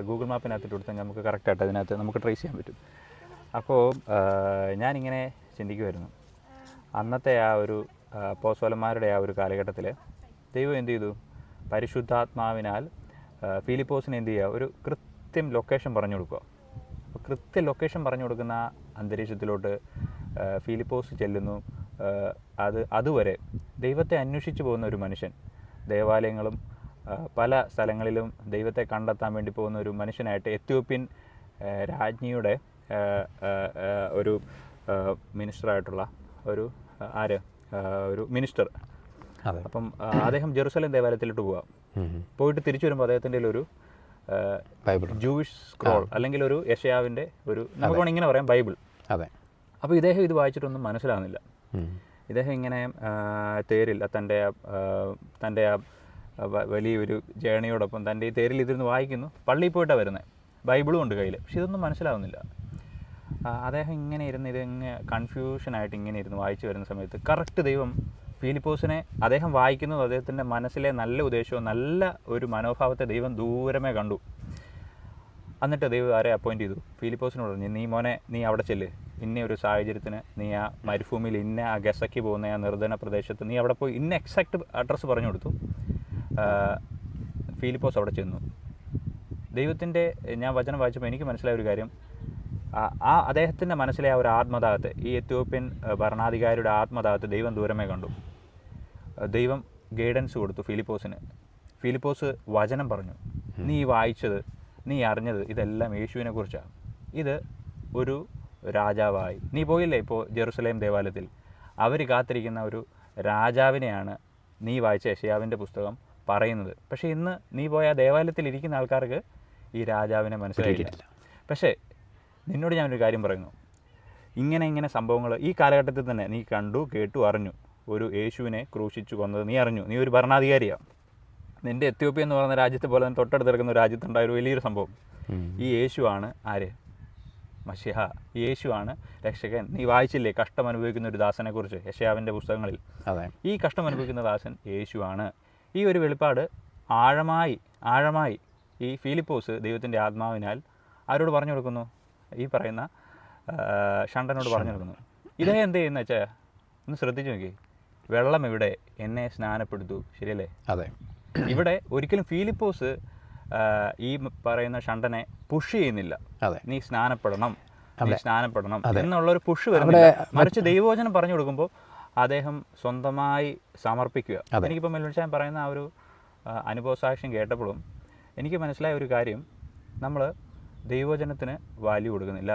ഗൂഗിൾ മാപ്പിനകത്തിട്ട് കൊടുത്താൽ നമുക്ക് കറക്റ്റായിട്ട് അതിനകത്ത് നമുക്ക് ട്രേസ് ചെയ്യാൻ പറ്റും. അപ്പോൾ ഞാനിങ്ങനെ ചിന്തിക്കുമായിരുന്നു, അന്നത്തെ ആ ഒരു അപ്പോസ്തലന്മാരുടെ ആ ഒരു കാലഘട്ടത്തിൽ ദൈവം എന്ത് ചെയ്തു? പരിശുദ്ധാത്മാവിനാൽ ഫിലിപ്പോസിന് എന്ത് ചെയ്യുക? ഒരു കൃത്യം ലൊക്കേഷൻ പറഞ്ഞു കൊടുക്കുക. അപ്പോൾ കൃത്യം ലൊക്കേഷൻ പറഞ്ഞു കൊടുക്കുന്ന അന്തരീക്ഷത്തിലോട്ട് ഫിലിപ്പോസ് ചെല്ലുന്നു. അതുവരെ ദൈവത്തെ അന്വേഷിച്ച് പോകുന്ന ഒരു മനുഷ്യൻ, ദേവാലയങ്ങളും പല സ്ഥലങ്ങളിലും ദൈവത്തെ കണ്ടെത്താൻ വേണ്ടി പോകുന്ന ഒരു മനുഷ്യനായിട്ട് എത്യോപ്യൻ രാജ്ഞിയുടെ ഒരു മിനിസ്റ്ററായിട്ടുള്ള ഒരു മിനിസ്റ്റർ. അപ്പം അദ്ദേഹം ജെറുസലേം ദേവാലയത്തിലോട്ട് പോവുക. പോയിട്ട് തിരിച്ചു വരുമ്പോൾ അദ്ദേഹത്തിൻ്റെ ഒരു ജൂയിഷ് സ്ക്രോൾ അല്ലെങ്കിൽ ഒരു യെശയ്യാവിൻ്റെ ഒരു, നമുക്ക് വേണമെങ്കിൽ ഇങ്ങനെ പറയാം, ബൈബിൾ. അതെ. അപ്പോൾ ഇദ്ദേഹം ഇത് വായിച്ചിട്ടൊന്നും മനസ്സിലാകുന്നില്ല. ഇദ്ദേഹം ഇങ്ങനെ തേരിൽ തൻ്റെ വലിയൊരു ജേണിയോടൊപ്പം തൻ്റെ ഈ തേരിൽ ഇതിരുന്ന് വായിക്കുന്നു. പള്ളിയിൽ പോയിട്ടാണ് വരുന്നത്, ബൈബിളും ഉണ്ട് കയ്യിൽ. പക്ഷെ ഇതൊന്നും മനസ്സിലാവുന്നില്ല. അദ്ദേഹം ഇങ്ങനെ ഇരുന്ന് ഇതിങ്ങനെ കൺഫ്യൂഷനായിട്ട് ഇങ്ങനെ ഇരുന്ന് വായിച്ചു വരുന്ന സമയത്ത് കറക്റ്റ് ദൈവം ഫിലിപ്പോസിനെ, അദ്ദേഹം വായിക്കുന്നത് അദ്ദേഹത്തിൻ്റെ മനസ്സിലെ നല്ല ഉദ്ദേശവും നല്ല ഒരു മനോഭാവത്തെ ദൈവം ദൂരമേ കണ്ടു. എന്നിട്ട് ദൈവം ആരെ അപ്പോയിൻറ്റ് ചെയ്തു? ഫിലിപ്പോസിനോട് പറഞ്ഞു, നീ മോനെ, നീ അവിടെ ചെല്ല്, ഇന്ന ഒരു സാഹചര്യത്തിന് നീ ആ മരുഭൂമിയിൽ ഇന്ന ആ ഗസയ്ക്ക് പോകുന്ന ആ നിർജ്ജന പ്രദേശത്ത് നീ അവിടെ പോയി ഇന്ന എക്സാക്റ്റ് അഡ്രസ്സ് പറഞ്ഞു കൊടുത്തു. ഫിലിപ്പോസ് അവിടെ ചെന്നു. ദൈവത്തിൻ്റെ, ഞാൻ വചനം വായിച്ചപ്പോൾ എനിക്ക് മനസ്സിലായ ഒരു കാര്യം, അദ്ദേഹത്തിൻ്റെ മനസ്സിലെ ആ ഒരു ആത്മദാഹത്തെ, ഈ എത്യോപ്യൻ ഭരണാധികാരിയുടെ ആത്മദാഹത്തെ ദൈവം ദൂരമേ കണ്ടു. ദൈവം ഗൈഡൻസ് കൊടുത്തു ഫിലിപ്പോസിന്. ഫിലിപ്പോസ് വചനം പറഞ്ഞു, നീ വായിച്ചത്, നീ അറിഞ്ഞത് ഇതെല്ലാം യേശുവിനെ കുറിച്ചാണ്. ഇത് ഒരു രാജാവായി നീ പോയില്ലേ ഇപ്പോൾ ജെറുസലേം ദേവാലയത്തിൽ, അവർ കാത്തിരിക്കുന്ന ഒരു രാജാവിനെയാണ് നീ വായിച്ച യെശയ്യാവിൻ്റെ പുസ്തകം പറയുന്നത്. പക്ഷേ ഇന്ന് നീ പോയ ദേവാലയത്തിൽ ഇരിക്കുന്ന ആൾക്കാർക്ക് ഈ രാജാവിനെ മനസ്സിലായിട്ടില്ല. പക്ഷേ നിന്നോട് ഞാനൊരു കാര്യം പറയുന്നു, ഇങ്ങനെ സംഭവങ്ങൾ ഈ കാലഘട്ടത്തിൽ തന്നെ നീ കണ്ടു, കേട്ടു, അറിഞ്ഞു. ഒരു യേശുവിനെ ക്രൂശിച്ചു കൊന്നത് നീ അറിഞ്ഞു. നീ ഒരു ഭരണാധികാരിയാണ്. നിൻ്റെ എത്യോപ്യ എന്ന് പറയുന്ന രാജ്യത്തെ പോലെ തന്നെ തൊട്ടടുത്ത് കിടക്കുന്ന ഒരു രാജ്യത്തുണ്ടായ ഒരു വലിയൊരു സംഭവം. ഈ യേശുവാണ് ആര്? മശിഹ. യേശുവാണ് രക്ഷകൻ. നീ വായിച്ചില്ലേ കഷ്ടം അനുഭവിക്കുന്ന ഒരു ദാസനെക്കുറിച്ച് യെശയ്യാവിൻ്റെ പുസ്തകങ്ങളിൽ? ഈ കഷ്ടം അനുഭവിക്കുന്ന ദാസൻ യേശുവാണ്. ഈ ഒരു വെളിപ്പാട് ആഴമായി ഈ ഫിലിപ്പോസ് ദൈവത്തിൻ്റെ ആത്മാവിനാൽ ആരോട് പറഞ്ഞു കൊടുക്കുന്നു? ഈ പറയുന്ന ഷണ്ടനോട് പറഞ്ഞു കൊടുക്കുന്നു. ഇതേ എന്ത് ചെയ്യുന്ന വെച്ചാൽ ഒന്ന് ശ്രദ്ധിച്ചു നോക്കി, വെള്ളം ഇവിടെ എന്നെ സ്നാനപ്പെടുത്തു, ശരിയല്ലേ? അതെ. ഇവിടെ ഒരിക്കലും ഫിലിപ്പോസ് ഈ പറയുന്ന ഷണ്ടനെ പുഷ് ചെയ്യുന്നില്ല, നീ സ്നാനപ്പെടണം എന്നുള്ളൊരു പുഷ് വരുന്നില്ല. മറിച്ച് ദൈവവചനം പറഞ്ഞു കൊടുക്കുമ്പോൾ അദ്ദേഹം സ്വന്തമായി സമർപ്പിക്കുക. എനിക്കിപ്പോൾ മെൽവിൻചാൻ പറയുന്ന ആ ഒരു അനുഭവസാക്ഷ്യം കേട്ടപ്പോഴും എനിക്ക് മനസ്സിലായ ഒരു കാര്യം, നമ്മൾ ദൈവവചനത്തിന് വാല്യൂ കൊടുക്കുന്നില്ല,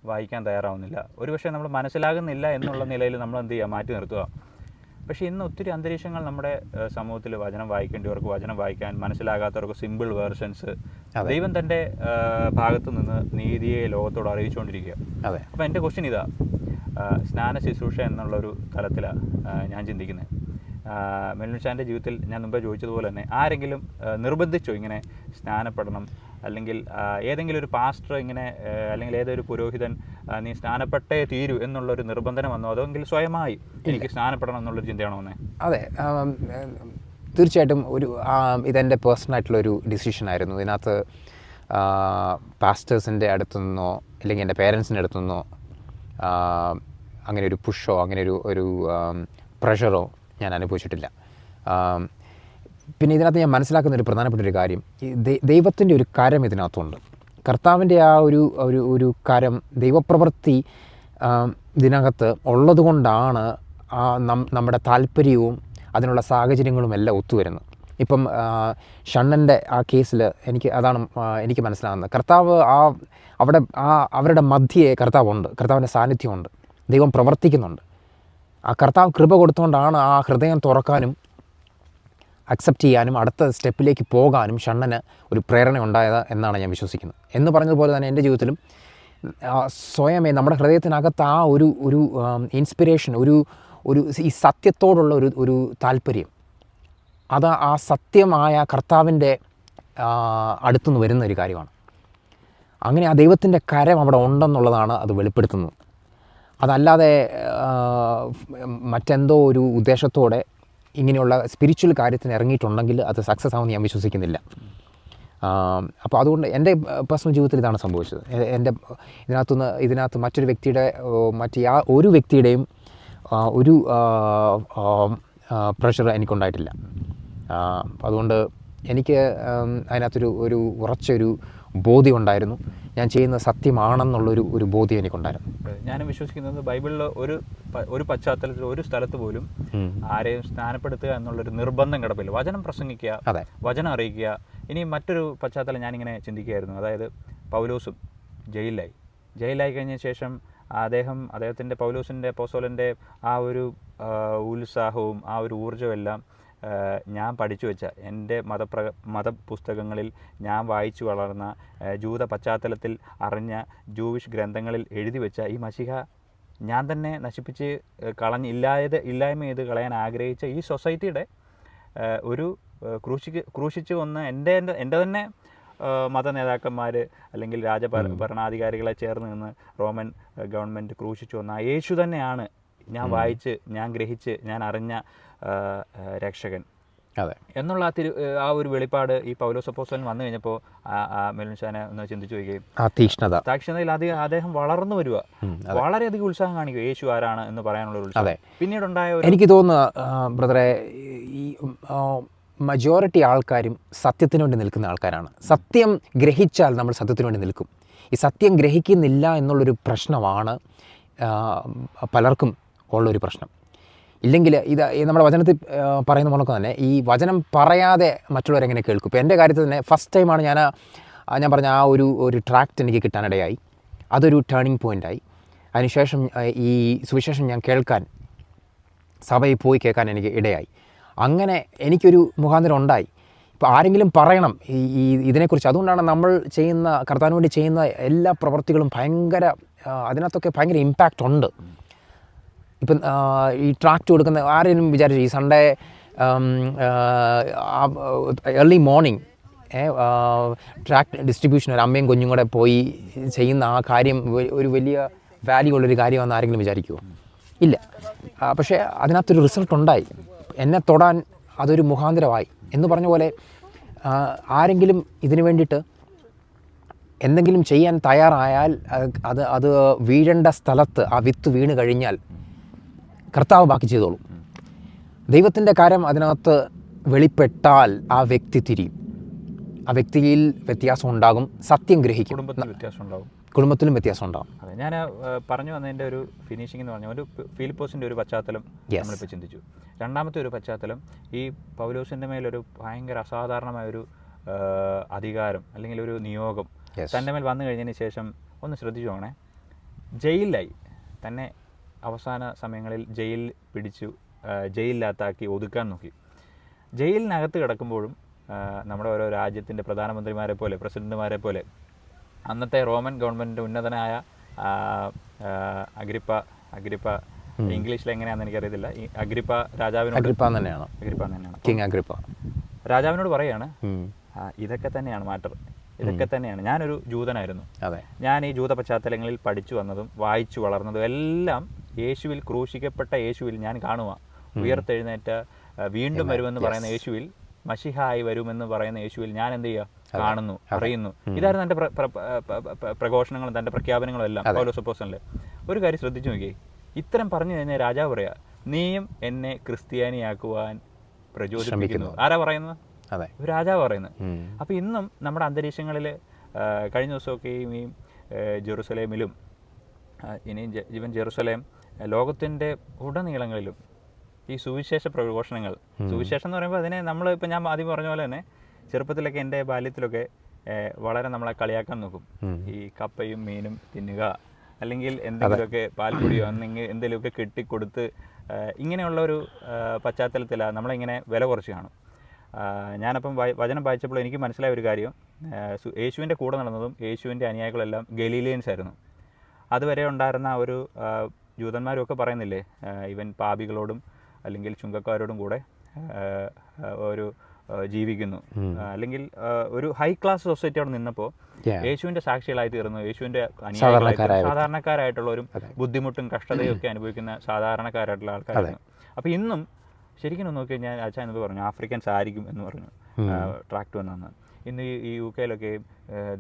വായിക്കാൻ തയ്യാറാവുന്നില്ല, ഒരുപക്ഷെ നമ്മൾ മനസ്സിലാകുന്നില്ല എന്നുള്ള നിലയിൽ നമ്മൾ എന്ത് ചെയ്യുക, മാറ്റി നിർത്തുക. പക്ഷേ ഇന്ന് ഒത്തിരി അന്തരീക്ഷങ്ങൾ നമ്മുടെ സമൂഹത്തിൽ വചനം വായിക്കേണ്ടവർക്ക് വചനം വായിക്കാൻ, മനസ്സിലാകാത്തവർക്ക് സിമ്പിൾ വേർഷൻസ്, ദൈവം തൻ്റെ ഭാഗത്തു നിന്ന് നീതിയെ ലോകത്തോട് അറിയിച്ചുകൊണ്ടിരിക്കുക. അപ്പോൾ എൻ്റെ ക്വസ്റ്റ്യൻ ഇതാ, സ്നാന ശുശ്രൂഷ എന്നുള്ളൊരു തലത്തിലാണ് ഞാൻ ചിന്തിക്കുന്നത്. മെൽവിൻചാൻ്റെ ജീവിതത്തിൽ ഞാൻ മുമ്പേ ചോദിച്ചതുപോലെ തന്നെ ആരെങ്കിലും നിർബന്ധിച്ചോ ഇങ്ങനെ സ്നാനപ്പെടണം, അല്ലെങ്കിൽ ഏതെങ്കിലും ഒരു പാസ്റ്റർ ഇങ്ങനെ, അല്ലെങ്കിൽ ഏതൊരു പുരോഹിതൻ നീ സ്നാനപ്പെട്ടേ തീരൂ എന്നുള്ളൊരു നിർബന്ധനം വന്നോ, അതെങ്കിൽ സ്വയമായി എനിക്ക് സ്നാനപ്പെടണം എന്നുള്ളൊരു ചിന്തയാണോ വന്നേ? അതെ, തീർച്ചയായിട്ടും ഇതെൻ്റെ പേഴ്സണലായിട്ടുള്ളൊരു ഡിസിഷനായിരുന്നു. ഇതിനകത്ത് പാസ്റ്റേഴ്സിൻ്റെ അടുത്തുനിന്നോ അല്ലെങ്കിൽ എൻ്റെ പേരൻസിൻ്റെ അടുത്തുനിന്നോ അങ്ങനെ ഒരു പുഷോ അങ്ങനെ ഒരു പ്രഷറോ ഞാൻ അനുഭവിച്ചിട്ടില്ല. പിന്നെ ഇതിനകത്ത് ഞാൻ മനസ്സിലാക്കുന്ന ഒരു പ്രധാനപ്പെട്ട ഒരു കാര്യം, ദൈവത്തിൻ്റെ ഒരു കരം ഇതിനകത്തുണ്ട്. കർത്താവിൻ്റെ ആ ഒരു കരം, ദൈവപ്രവൃത്തി ഇതിനകത്ത് ഉള്ളത് കൊണ്ടാണ് നമ്മുടെ താല്പര്യവും അതിനുള്ള സാഹചര്യങ്ങളും എല്ലാം ഒത്തുവരുന്നത്. ഇപ്പം ഷണ്ണൻ്റെ ആ കേസിൽ എനിക്ക് മനസ്സിലാകുന്നത്, കർത്താവ് അവരുടെ മധ്യേ കർത്താവുണ്ട്, കർത്താവിൻ്റെ സാന്നിധ്യമുണ്ട്, ദൈവം പ്രവർത്തിക്കുന്നുണ്ട്. ആ കർത്താവ് കൃപ കൊടുത്തുകൊണ്ടാണ് ആ ഹൃദയം തുറക്കാനും അക്സെപ്റ്റ് ചെയ്യാനും അടുത്ത സ്റ്റെപ്പിലേക്ക് പോകാനും ഷണ്ണന് ഒരു പ്രേരണ ഉണ്ടായത് എന്നാണ് ഞാൻ വിശ്വസിക്കുന്നത്. എന്ന് പറഞ്ഞതുപോലെ തന്നെ എൻ്റെ ജീവിതത്തിലും സ്വയമേ നമ്മുടെ ഹൃദയത്തിനകത്ത് ആ ഒരു ഇൻസ്പിറേഷൻ, ഒരു ഈ സത്യത്തോടുള്ള ഒരു താല്പര്യം, അത് ആ സത്യമായ കർത്താവിൻ്റെ അടുത്തുനിന്ന് വരുന്ന ഒരു കാര്യമാണ്. അങ്ങനെ ആ ദൈവത്തിൻ്റെ കരം അവിടെ ഉണ്ടെന്നുള്ളതാണ് അത് വെളിപ്പെടുത്തുന്നത്. അതല്ലാതെ മറ്റെന്തോ ഒരു ഉദ്ദേശത്തോടെ ഇങ്ങനെയുള്ള സ്പിരിച്വൽ കാര്യത്തിന് ഇറങ്ങിയിട്ടുണ്ടെങ്കിൽ അത് സക്സസ് ആവുമെന്ന് ഞാൻ വിശ്വസിക്കുന്നില്ല. അപ്പോൾ അതുകൊണ്ട് എൻ്റെ പേഴ്സണൽ ജീവിതത്തിൽ ഇതാണ് സംഭവിച്ചത്. എൻ്റെ ഇതിനകത്ത് മറ്റൊരു വ്യക്തിയുടെ ഒരു വ്യക്തിയുടെയും ഒരു പ്രഷർ എനിക്കുണ്ടായിട്ടില്ല. അതുകൊണ്ട് എനിക്ക് അതിനകത്തൊരു ഉറച്ചൊരു ബോധ്യം ഉണ്ടായിരുന്നു, ഞാൻ ചെയ്യുന്ന സത്യമാണെന്നുള്ളൊരു ബോധ്യം എനിക്കുണ്ടായിരുന്നു. ഞാനും വിശ്വസിക്കുന്നത് ബൈബിളിൽ ഒരു പശ്ചാത്തലത്തിൽ ഒരു സ്ഥലത്ത് പോലും ആരെയും സ്നാനപ്പെടുത്തുക എന്നുള്ളൊരു നിർബന്ധം കിടപ്പില്ല. വചനം പ്രസംഗിക്കുക, അതെ, വചനം അറിയിക്കുക. ഇനി മറ്റൊരു പശ്ചാത്തലം ഞാനിങ്ങനെ ചിന്തിക്കുകയായിരുന്നു. അതായത് പൗലോസും ജയിലായി കഴിഞ്ഞ ശേഷം അദ്ദേഹത്തിൻ്റെ പൗലോസിൻ്റെ അപ്പോസ്തലൻ്റെ ആ ഒരു ഉത്സാഹവും ആ ഒരു ഊർജ്ജമെല്ലാം ഞാൻ പഠിച്ചു വെച്ച എൻ്റെ മതപുസ്തകങ്ങളിൽ ഞാൻ വായിച്ചു വളർന്ന ജൂത പശ്ചാത്തലത്തിൽ അറിഞ്ഞ ജൂവിഷ് ഗ്രന്ഥങ്ങളിൽ എഴുതി വെച്ച ഈ മശിഹ ഞാൻ തന്നെ നശിപ്പിച്ച് ഇല്ലായ്മ ചെയ്ത് കളയാൻ ആഗ്രഹിച്ച ഈ സൊസൈറ്റിയുടെ ഒരു ക്രൂശിച്ച് കൊന്ന എൻ്റെ തന്നെ മത നേതാക്കന്മാർ അല്ലെങ്കിൽ ഭരണാധികാരികളെ ചേർന്ന് നിന്ന് റോമൻ ഗവൺമെൻറ് ക്രൂശിച്ചു വന്ന യേശു തന്നെയാണ് ഞാൻ വായിച്ച്, ഞാൻ ഗ്രഹിച്ച്, ഞാൻ അറിഞ്ഞ രക്ഷകൻ. അതെ എന്നുള്ള ആ ഒരു വെളിപ്പാട് ഈ പൗലോസ് അപ്പോസ്തലൻ വന്നു കഴിഞ്ഞപ്പോൾ മെലുൻഷാനെ ഒന്ന് ചിന്തിച്ചു നോക്കുകയും തീക്ഷ്ണതയിൽ അദ്ദേഹം വളർന്നു വരിക, വളരെയധികം ഉത്സാഹം കാണിക്കുക യേശു ആരാണ് എന്ന് പറയാനുള്ള ഒരു ഉത്സാഹം. പിന്നീടുണ്ടായ എനിക്ക് തോന്നുന്നു ബ്രദറെ, ഈ മജോറിറ്റി ആൾക്കാരും സത്യത്തിന് വേണ്ടി നിൽക്കുന്ന ആൾക്കാരാണ്. സത്യം ഗ്രഹിച്ചാൽ നമ്മൾ സത്യത്തിന് വേണ്ടി നിൽക്കും. ഈ സത്യം ഗ്രഹിക്കുന്നില്ല എന്നുള്ളൊരു പ്രശ്നമാണ് പലർക്കും ഉള്ളൊരു പ്രശ്നം. ഇല്ലെങ്കിൽ ഇത് നമ്മുടെ വചനത്തിൽ പറയുന്ന പോലൊക്കെ തന്നെ ഈ വചനം പറയാതെ മറ്റുള്ളവരെങ്ങനെ കേൾക്കും. ഇപ്പോൾ എൻ്റെ കാര്യത്തിൽ തന്നെ ഫസ്റ്റ് ടൈമാണ് ഞാൻ പറഞ്ഞ ആ ഒരു ട്രാക്റ്റ് എനിക്ക് കിട്ടാനിടയായി. അതൊരു ടേണിംഗ് പോയിൻ്റായി. അതിനുശേഷം ഈ സുവിശേഷം ഞാൻ കേൾക്കാൻ, സഭയിൽ പോയി കേൾക്കാൻ എനിക്ക് ഇടയായി. അങ്ങനെ എനിക്കൊരു മുഖാന്തരം ഉണ്ടായി. ഇപ്പോൾ ആരെങ്കിലും പറയണം ഈ ഇതിനെക്കുറിച്ച്. അതുകൊണ്ടാണ് നമ്മൾ ചെയ്യുന്ന, കർത്താവിന് വേണ്ടി ചെയ്യുന്ന എല്ലാ പ്രവൃത്തികളും അതിനകത്തൊക്കെ ഭയങ്കര ഇമ്പാക്റ്റ് ഉണ്ട്. ഇപ്പം ഈ ട്രാക്റ്റ് കൊടുക്കുന്ന ആരെങ്കിലും വിചാരിച്ചു ഈ Sunday early morning tract distribution ഒരു അമ്മയും കുഞ്ഞും കൂടെ പോയി ചെയ്യുന്ന ആ കാര്യം ഒരു വലിയ വാല്യൂ ഉള്ളൊരു കാര്യമാണെന്ന് ആരെങ്കിലും വിചാരിക്കുമോ? ഇല്ല. പക്ഷേ അതിനകത്തൊരു റിസൾട്ട് ഉണ്ടായി. എന്നെ തൊടാൻ അതൊരു മുഖാന്തരമായി എന്ന് പറഞ്ഞ പോലെ ആരെങ്കിലും ഇതിനു വേണ്ടിയിട്ട് എന്തെങ്കിലും ചെയ്യാൻ തയ്യാറായാൽ അത് വീഴേണ്ട സ്ഥലത്ത് ആ വിത്ത് വീണ് കഴിഞ്ഞാൽ കർത്താവ് ബാക്കി ചെയ്തോളും. ദൈവത്തിൻ്റെ കാര്യം അതിനകത്ത് വെളിപ്പെട്ടാൽ ആ വ്യക്തി തിരിയും. ആ വ്യക്തിയിൽ വ്യത്യാസം ഉണ്ടാകും, സത്യം ഗ്രഹിക്കും, കുടുംബത്തിലും വ്യത്യാസം ഉണ്ടാകും. അതെ, ഞാൻ പറഞ്ഞു വന്നതിൻ്റെ ഒരു ഫിനിഷിംഗ് എന്ന് പറഞ്ഞാൽ ഒരു ഫിലിപ്പോസിൻ്റെ ഒരു പശ്ചാത്തലം നമ്മളിപ്പോൾ ചിന്തിച്ചു. രണ്ടാമത്തെ ഒരു പശ്ചാത്തലം ഈ പൗലോസിൻ്റെ മേലൊരു ഭയങ്കര അസാധാരണമായൊരു അധികാരം അല്ലെങ്കിൽ ഒരു നിയോഗം തൻ്റെ മേൽ വന്നു കഴിഞ്ഞതിന് ശേഷം ഒന്ന് ശ്രദ്ധിച്ചു പോകണേ. ജയിലിലായി, തന്നെ അവസാന സമയങ്ങളിൽ ജയിലിനകത്താക്കി ഒതുക്കാൻ നോക്കി. ജയിലിനകത്ത് കിടക്കുമ്പോഴും നമ്മുടെ ഓരോ രാജ്യത്തിൻ്റെ പ്രധാനമന്ത്രിമാരെ പോലെ, പ്രസിഡന്റുമാരെ പോലെ അന്നത്തെ റോമൻ ഗവൺമെൻറ്റിൻ്റെ ഉന്നതനായ അഗ്രിപ്പ ഇംഗ്ലീഷിൽ എങ്ങനെയാണെന്ന് എനിക്കറിയത്തില്ല, ഈ അഗ്രിപ്പ രാജാവിനോട് പറയാണ് ഇതൊക്കെ തന്നെയാണ് മാറ്റർ, ഇതൊക്കെ തന്നെയാണ്. ഞാനൊരു ജൂതനായിരുന്നു. ഞാൻ ഈ ജൂത പശ്ചാത്തലങ്ങളിൽ പഠിച്ചു വന്നതും വായിച്ചു വളർന്നതും എല്ലാം യേശുവിൽ, ക്രൂശിക്കപ്പെട്ട യേശുവിൽ ഞാൻ കാണുക. ഉയർത്തെഴുന്നേറ്റ വീണ്ടും വരുമെന്ന് പറയുന്ന യേശുവിൽ, മശിഹായി വരുമെന്ന് പറയുന്ന യേശുവിൽ ഞാൻ എന്ത് ചെയ്യുക? കാണുന്നു, അറിയുന്നു. ഇതായിരുന്നു എൻ്റെ പ്രഘോഷണങ്ങളും തൻ്റെ പ്രഖ്യാപനങ്ങളും എല്ലാം പൗലോസ് അപ്പോസ്തലനിൽ. ഒരു കാര്യം ശ്രദ്ധിച്ചു നോക്കിയേ, ഇത്തരം പറഞ്ഞു കഴിഞ്ഞാൽ രാജാവ് പറയാ, നീയും എന്നെ ക്രിസ്ത്യാനിയാക്കുവാൻ പ്രചോദിപ്പിക്കുന്നു. ആരാ പറയുന്നത്? രാജാവ് പറയുന്നത്. അപ്പോൾ ഇന്നും നമ്മുടെ അന്തരീക്ഷങ്ങളിൽ കഴിഞ്ഞ ദിവസമൊക്കെ ഈ ജെറുസലേമിലും ഇനി ഈവൻ ജെറുസലേം ലോകത്തിൻ്റെ ഉടനീളങ്ങളിലും ഈ സുവിശേഷ പ്രഘോഷണങ്ങൾ, സുവിശേഷം എന്ന് പറയുമ്പോൾ അതിനെ നമ്മൾ ഇപ്പം ഞാൻ ആദ്യം പറഞ്ഞ പോലെ തന്നെ ചെറുപ്പത്തിലൊക്കെ എൻ്റെ ബാല്യത്തിലൊക്കെ വളരെ നമ്മളെ കളിയാക്കാൻ നോക്കും. ഈ കപ്പയും മീനും തിന്നുക, അല്ലെങ്കിൽ എന്തെങ്കിലുമൊക്കെ പാൽപ്പൊടിയോ എന്തെങ്കിലുമൊക്കെ കെട്ടിക്കൊടുത്ത് ഇങ്ങനെയുള്ള ഒരു പശ്ചാത്തലത്തിലാണ് നമ്മളിങ്ങനെ വില കുറച്ച് കാണും. ഞാനപ്പം വചനം വായിച്ചപ്പോൾ എനിക്ക് മനസ്സിലായ ഒരു കാര്യം, യേശുവിൻ്റെ കൂടെ നടന്നതും യേശുവിൻ്റെ അനുയായികളെല്ലാം ഗലീലിയൻസ് ആയിരുന്നു. അതുവരെ ഉണ്ടായിരുന്ന ഒരു ജൂതന്മാരും ഒക്കെ പറയുന്നില്ലേ, ഇവൻ പാപികളോടും അല്ലെങ്കിൽ ചുങ്കക്കാരോടും കൂടെ ഒരു ജീവിക്കുന്നു, അല്ലെങ്കിൽ ഒരു ഹൈ ക്ലാസ് സൊസൈറ്റിയോട് നിന്നപ്പോൾ യേശുവിൻ്റെ സാക്ഷികളായി തീർന്നു. യേശുവിൻ്റെ സാധാരണക്കാരായിട്ടുള്ളവരും ബുദ്ധിമുട്ടും കഷ്ടതയും ഒക്കെ അനുഭവിക്കുന്ന സാധാരണക്കാരായിട്ടുള്ള ആൾക്കാരായിരുന്നു. അപ്പോൾ ഇന്നും ശരിക്കും നോക്കി കഴിഞ്ഞാൽ അച്ഛൻ എന്ന് പറഞ്ഞു ആഫ്രിക്കൻസ് ആയിരിക്കും എന്ന് പറഞ്ഞു ട്രാക്ട് വന്നാണ്. ഇന്ന് ഈ UK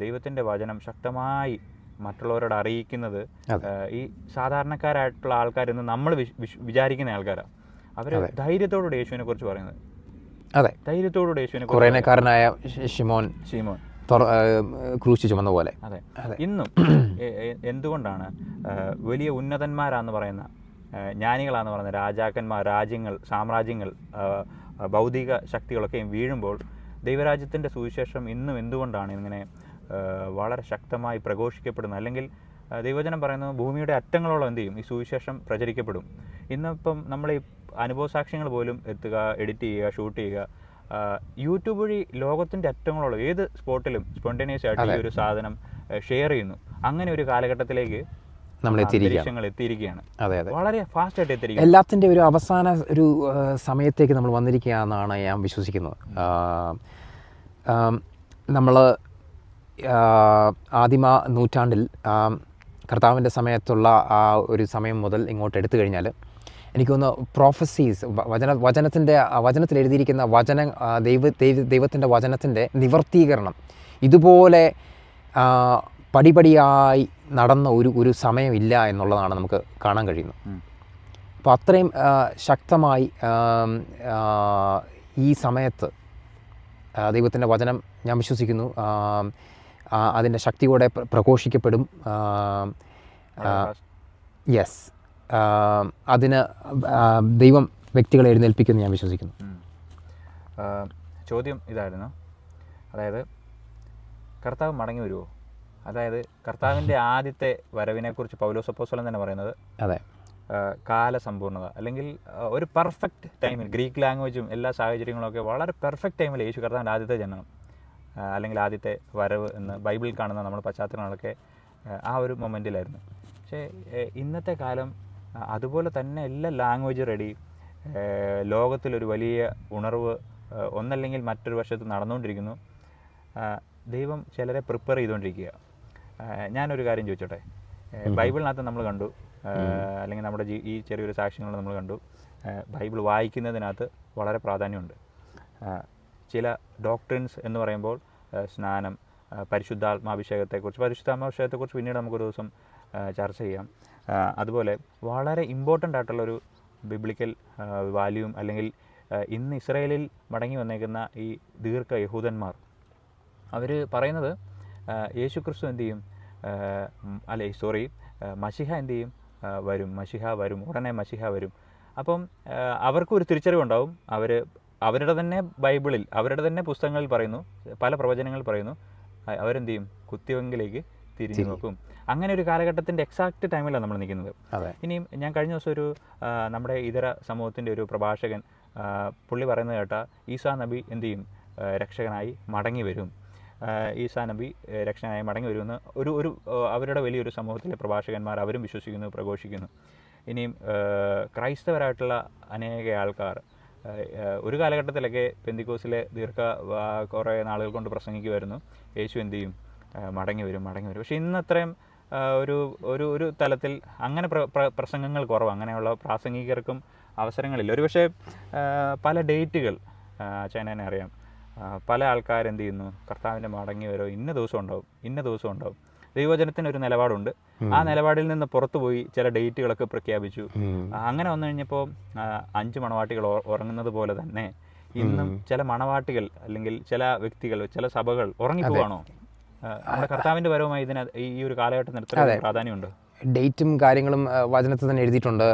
ദൈവത്തിൻ്റെ വചനം ശക്തമായി മറ്റുള്ളവരോട് അറിയിക്കുന്നത് ഈ സാധാരണക്കാരായിട്ടുള്ള ആൾക്കാരെന്ന് നമ്മൾ വിചാരിക്കുന്ന ആൾക്കാരാണ്. അവർ ധൈര്യത്തോടുകൂടി യേശുവിനെ കുറിച്ച് പറയുന്നത്. അതെ, ധൈര്യത്തോടുകൂടി യേശുവിനെ കുറേനക്കാരനായ ശിമോൻ ക്രൂശ് ചുമന്ന പോലെ. അതെ, ഇന്നും എന്തുകൊണ്ടാണ് വലിയ ഉന്നതന്മാരാന്ന് പറയുന്ന ജ്ഞാനികളാന്ന് പറയുന്ന രാജാക്കന്മാർ, രാജ്യങ്ങൾ, സാമ്രാജ്യങ്ങൾ, ഭൗതിക ശക്തികളൊക്കെയും വീഴുമ്പോൾ ദൈവരാജ്യത്തിൻ്റെ സുവിശേഷം ഇന്നും എന്തുകൊണ്ടാണ് ഇങ്ങനെ വളരെ ശക്തമായി പ്രഘോഷിക്കപ്പെടുന്നത്? അല്ലെങ്കിൽ ദൈവവചനം പറയുന്നത് ഭൂമിയുടെ അറ്റങ്ങളോളം എന്ത് ചെയ്യും, ഈ സുവിശേഷം പ്രചരിക്കപ്പെടും. ഇന്നിപ്പം നമ്മൾ ഈ അനുഭവസാക്ഷ്യങ്ങൾ പോലും എത്തുക, എഡിറ്റ് ചെയ്യുക, ഷൂട്ട് ചെയ്യുക, യൂട്യൂബ് വഴി ലോകത്തിൻ്റെ അറ്റങ്ങളോളം ഏത് സ്പോട്ടിലും സ്പോണ്ടേനിയസ് ആയിട്ട് ഈ ഒരു സാധനം ഷെയർ ചെയ്യുന്നു. അങ്ങനെ ഒരു കാലഘട്ടത്തിലേക്ക് നമ്മൾ എത്തിയിരിക്കുകയാണ്. അതെ അതെ, വളരെ ഫാസ്റ്റ് ആയിട്ട് എത്തിയിരിക്കുക. എല്ലാത്തിൻ്റെ ഒരു അവസാന ഒരു സമയത്തേക്ക് നമ്മൾ വന്നിരിക്കുകയെന്നാണ് ഞാൻ വിശ്വസിക്കുന്നത്. നമ്മൾ ആദിമ നൂറ്റാണ്ടിൽ കർത്താവിൻ്റെ സമയത്തുള്ള ആ ഒരു സമയം മുതൽ ഇങ്ങോട്ട് എടുത്തു കഴിഞ്ഞാൽ എനിക്ക് തോന്നുന്നു പ്രോഫസീസ്, വചനത്തിൽ എഴുതിയിരിക്കുന്ന ദൈവത്തിൻ്റെ വചനത്തിൻ്റെ നിവർത്തീകരണം ഇതുപോലെ പടിപടിയായി നടന്ന ഒരു സമയമില്ല എന്നുള്ളതാണ് നമുക്ക് കാണാൻ കഴിയുന്നത്. അപ്പോൾ അത്രയും ശക്തമായി ഈ സമയത്ത് ദൈവത്തിൻ്റെ വചനം ഞാൻ വിശ്വസിക്കുന്നു അതിൻ്റെ ശക്തിയോടെ പ്രഘോഷിക്കപ്പെടും. യെസ്, അതിന് ദൈവം വ്യക്തികളെ എഴുന്നേൽപ്പിക്കുമെന്ന് ഞാൻ വിശ്വസിക്കുന്നു. ചോദ്യം ഇതായിരുന്നു, അതായത് കർത്താവ് മടങ്ങി വരുമോ? അതായത് കർത്താവിൻ്റെ ആദ്യത്തെ വരവിനെക്കുറിച്ച് പൗലോസ് അപ്പോസ്തലൻ തന്നെ പറയുന്നത് അതെ കാലസമ്പൂർണ്ണത, അല്ലെങ്കിൽ ഒരു പെർഫെക്റ്റ് ടൈമിൽ, ഗ്രീക്ക് ലാംഗ്വേജും എല്ലാ സാഹചര്യങ്ങളൊക്കെ വളരെ പെർഫെക്റ്റ് ടൈമിൽ യേശു കർത്താവിൻ്റെ ആദ്യത്തെ ജനനം അല്ലെങ്കിൽ ആദ്യത്തെ വരവ് എന്ന് ബൈബിളിൽ കാണുന്ന നമ്മുടെ പശ്ചാത്തലങ്ങളൊക്കെ ആ ഒരു മൊമെൻറ്റിലായിരുന്നു. പക്ഷേ ഇന്നത്തെ കാലം അതുപോലെ തന്നെ എല്ലാ ലാംഗ്വേജ് റെഡി, ലോകത്തിലൊരു വലിയ ഉണർവ് ഒന്നല്ലെങ്കിൽ മറ്റൊരു വശത്ത് നടന്നുകൊണ്ടിരിക്കുന്നു. ദൈവം ചിലരെ പ്രിപ്പയർ ചെയ്തുകൊണ്ടിരിക്കുക. ഞാനൊരു കാര്യം ചോദിച്ചോട്ടെ, ബൈബിളിനകത്ത് നമ്മൾ കണ്ടു, അല്ലെങ്കിൽ നമ്മുടെ ഈ ചെറിയൊരു സാക്ഷ്യങ്ങൾ നമ്മൾ കണ്ടു, ബൈബിൾ വായിക്കുന്നതിനകത്ത് വളരെ പ്രാധാന്യമുണ്ട്. ചില ഡോക്ട്രിൻസ് എന്ന് പറയുമ്പോൾ സ്നാനം, പരിശുദ്ധാത്മാഭിഷേകത്തെക്കുറിച്ച് പിന്നീട് നമുക്കൊരു ദിവസം ചർച്ച ചെയ്യാം. അതുപോലെ വളരെ ഇമ്പോർട്ടൻ്റ് ആയിട്ടുള്ളൊരു ബിബ്ലിക്കൽ വാല്യൂം, അല്ലെങ്കിൽ ഇന്ന് ഇസ്രായേലിൽ മടങ്ങി വന്നേക്കുന്ന ഈ ദീർഘ യഹൂദന്മാർ അവർ പറയുന്നത് യേശു ക്രിസ്തു എന്ത് ചെയ്യും, മശിഹ എന്ത് ചെയ്യും, മശിഹ വരും, ഉടനെ മശിഹ വരും. അപ്പം അവർക്കൊരു തിരിച്ചറിവുണ്ടാവും. അവരുടെ തന്നെ ബൈബിളിൽ, അവരുടെ തന്നെ പുസ്തകങ്ങളിൽ പറയുന്നു, പല പ്രവചനങ്ങൾ പറയുന്നു, അവരെന്ത് ചെയ്യും, കുത്തിവെങ്കിലേക്ക് തിരിഞ്ഞു നോക്കും. അങ്ങനെ ഒരു കാലഘട്ടത്തിൻ്റെ എക്സാക്റ്റ് ടൈമിലാണ് നമ്മൾ നിൽക്കുന്നത്. ഇനിയും ഞാൻ കഴിഞ്ഞ ദിവസം ഒരു നമ്മുടെ ഇതര സമൂഹത്തിൻ്റെ ഒരു പ്രഭാഷകൻ പുള്ളി പറയുന്നത് കേട്ട, ഈസാ നബി എന്ത് ചെയ്യും, രക്ഷകനായി മടങ്ങി വരും, ഈസാ നബി രക്ഷകനായി മടങ്ങി വരുമെന്ന് ഒരു അവരുടെ വലിയൊരു സമൂഹത്തിലെ പ്രഭാഷകന്മാർ അവരും വിശ്വസിക്കുന്നു, പ്രഘോഷിക്കുന്നു. ഇനിയും ക്രൈസ്തവരായിട്ടുള്ള അനേക ആൾക്കാർ ഒരു കാലഘട്ടത്തിലൊക്കെ പെന്തിക്കോസിലെ കുറേ നാളുകൾ കൊണ്ട് പ്രസംഗിക്കുമായിരുന്നു, യേശു എന്ത് ചെയ്യും, മടങ്ങി വരും. പക്ഷേ ഇന്ന് അത്രയും ഒരു തലത്തിൽ അങ്ങനെ പ്രസംഗങ്ങൾ കുറവ്, അങ്ങനെയുള്ള പ്രാസംഗികർക്കും അവസരങ്ങളില്ല. ഒരുപക്ഷെ പല ഡേറ്റുകൾ ചൈനനെ അറിയാം, പല ആൾക്കാരെന്ത് ചെയ്യുന്നു, കർത്താവിൻ്റെ മടങ്ങി വരോ ഇന്ന ദിവസം ഉണ്ടാവും. ദൈവവചനത്തിനൊരു നിലപാടുണ്ട്, ആ നിലപാടിൽ നിന്ന് പുറത്തുപോയി ചില ഡേറ്റുകളൊക്കെ പ്രഖ്യാപിച്ചു. അങ്ങനെ വന്നു കഴിഞ്ഞപ്പോൾ 5 മണവാട്ടികൾ ഉറങ്ങുന്നത് പോലെ തന്നെ ഇന്നും ചില മണവാട്ടികൾ അല്ലെങ്കിൽ ചില വ്യക്തികൾ, ചില സഭകൾ ഉറങ്ങിപ്പോവാണോ? നമ്മുടെ കർത്താവിൻ്റെ വരവുമായി ഇതിന് ഈ ഒരു കാലഘട്ടത്തിന് എത്ര പ്രാധാന്യമുണ്ട്? ഡേറ്റും കാര്യങ്ങളും വചനത്തിൽ തന്നെ എഴുതിയിട്ടുണ്ട്.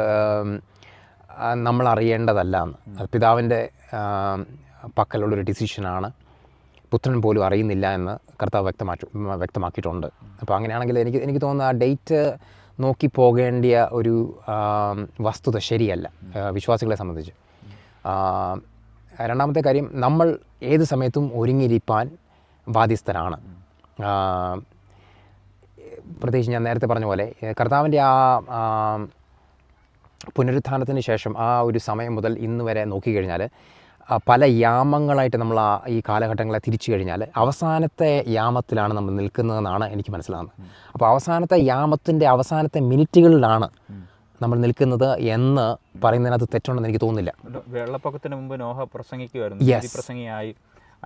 നമ്മൾ അറിയേണ്ടതല്ല എന്ന്, പിതാവിൻ്റെ പക്കലുള്ളൊരു ഡിസിഷനാണ്, പുത്രൻ പോലും അറിയുന്നില്ല എന്ന് കർത്താവ് വ്യക്തമാക്കിയിട്ടുണ്ട്. അപ്പോൾ അങ്ങനെയാണെങ്കിൽ എനിക്ക് തോന്നുന്നു ആ ഡേറ്റ് നോക്കി പോകേണ്ടിയ ഒരു വസ്തുത ശരിയല്ല വിശ്വാസികളെ സംബന്ധിച്ച്. രണ്ടാമത്തെ കാര്യം, നമ്മൾ ഏത് സമയത്തും ഒരുങ്ങിയിരിക്കാൻ ബാധ്യസ്ഥരാണ്. പ്രത്യേകിച്ച് ഞാൻ നേരത്തെ പറഞ്ഞ പോലെ കർത്താവിൻ്റെ ആ പുനരുത്ഥാനത്തിന് ശേഷം ആ ഒരു സമയം മുതൽ ഇന്ന് വരെ നോക്കിക്കഴിഞ്ഞാൽ പല യാമങ്ങളായിട്ട് നമ്മൾ ഈ കാലഘട്ടങ്ങളെ തിരിച്ചു കഴിഞ്ഞാൽ അവസാനത്തെ യാമത്തിലാണ് നമ്മൾ നിൽക്കുന്നതെന്നാണ് എനിക്ക് മനസ്സിലാകുന്നത്. അപ്പോൾ അവസാനത്തെ യാമത്തിൻ്റെ അവസാനത്തെ മിനിറ്റുകളിലാണ് നമ്മൾ നിൽക്കുന്നത് എന്ന് പറയുന്നതിനകത്ത് തെറ്റുണ്ടെന്ന് എനിക്ക് തോന്നുന്നില്ല. വെള്ളപ്പൊക്കത്തിന് മുമ്പ് നോഹ പ്രസംഗിക്കുമായിരുന്നു, പ്രസംഗിയായി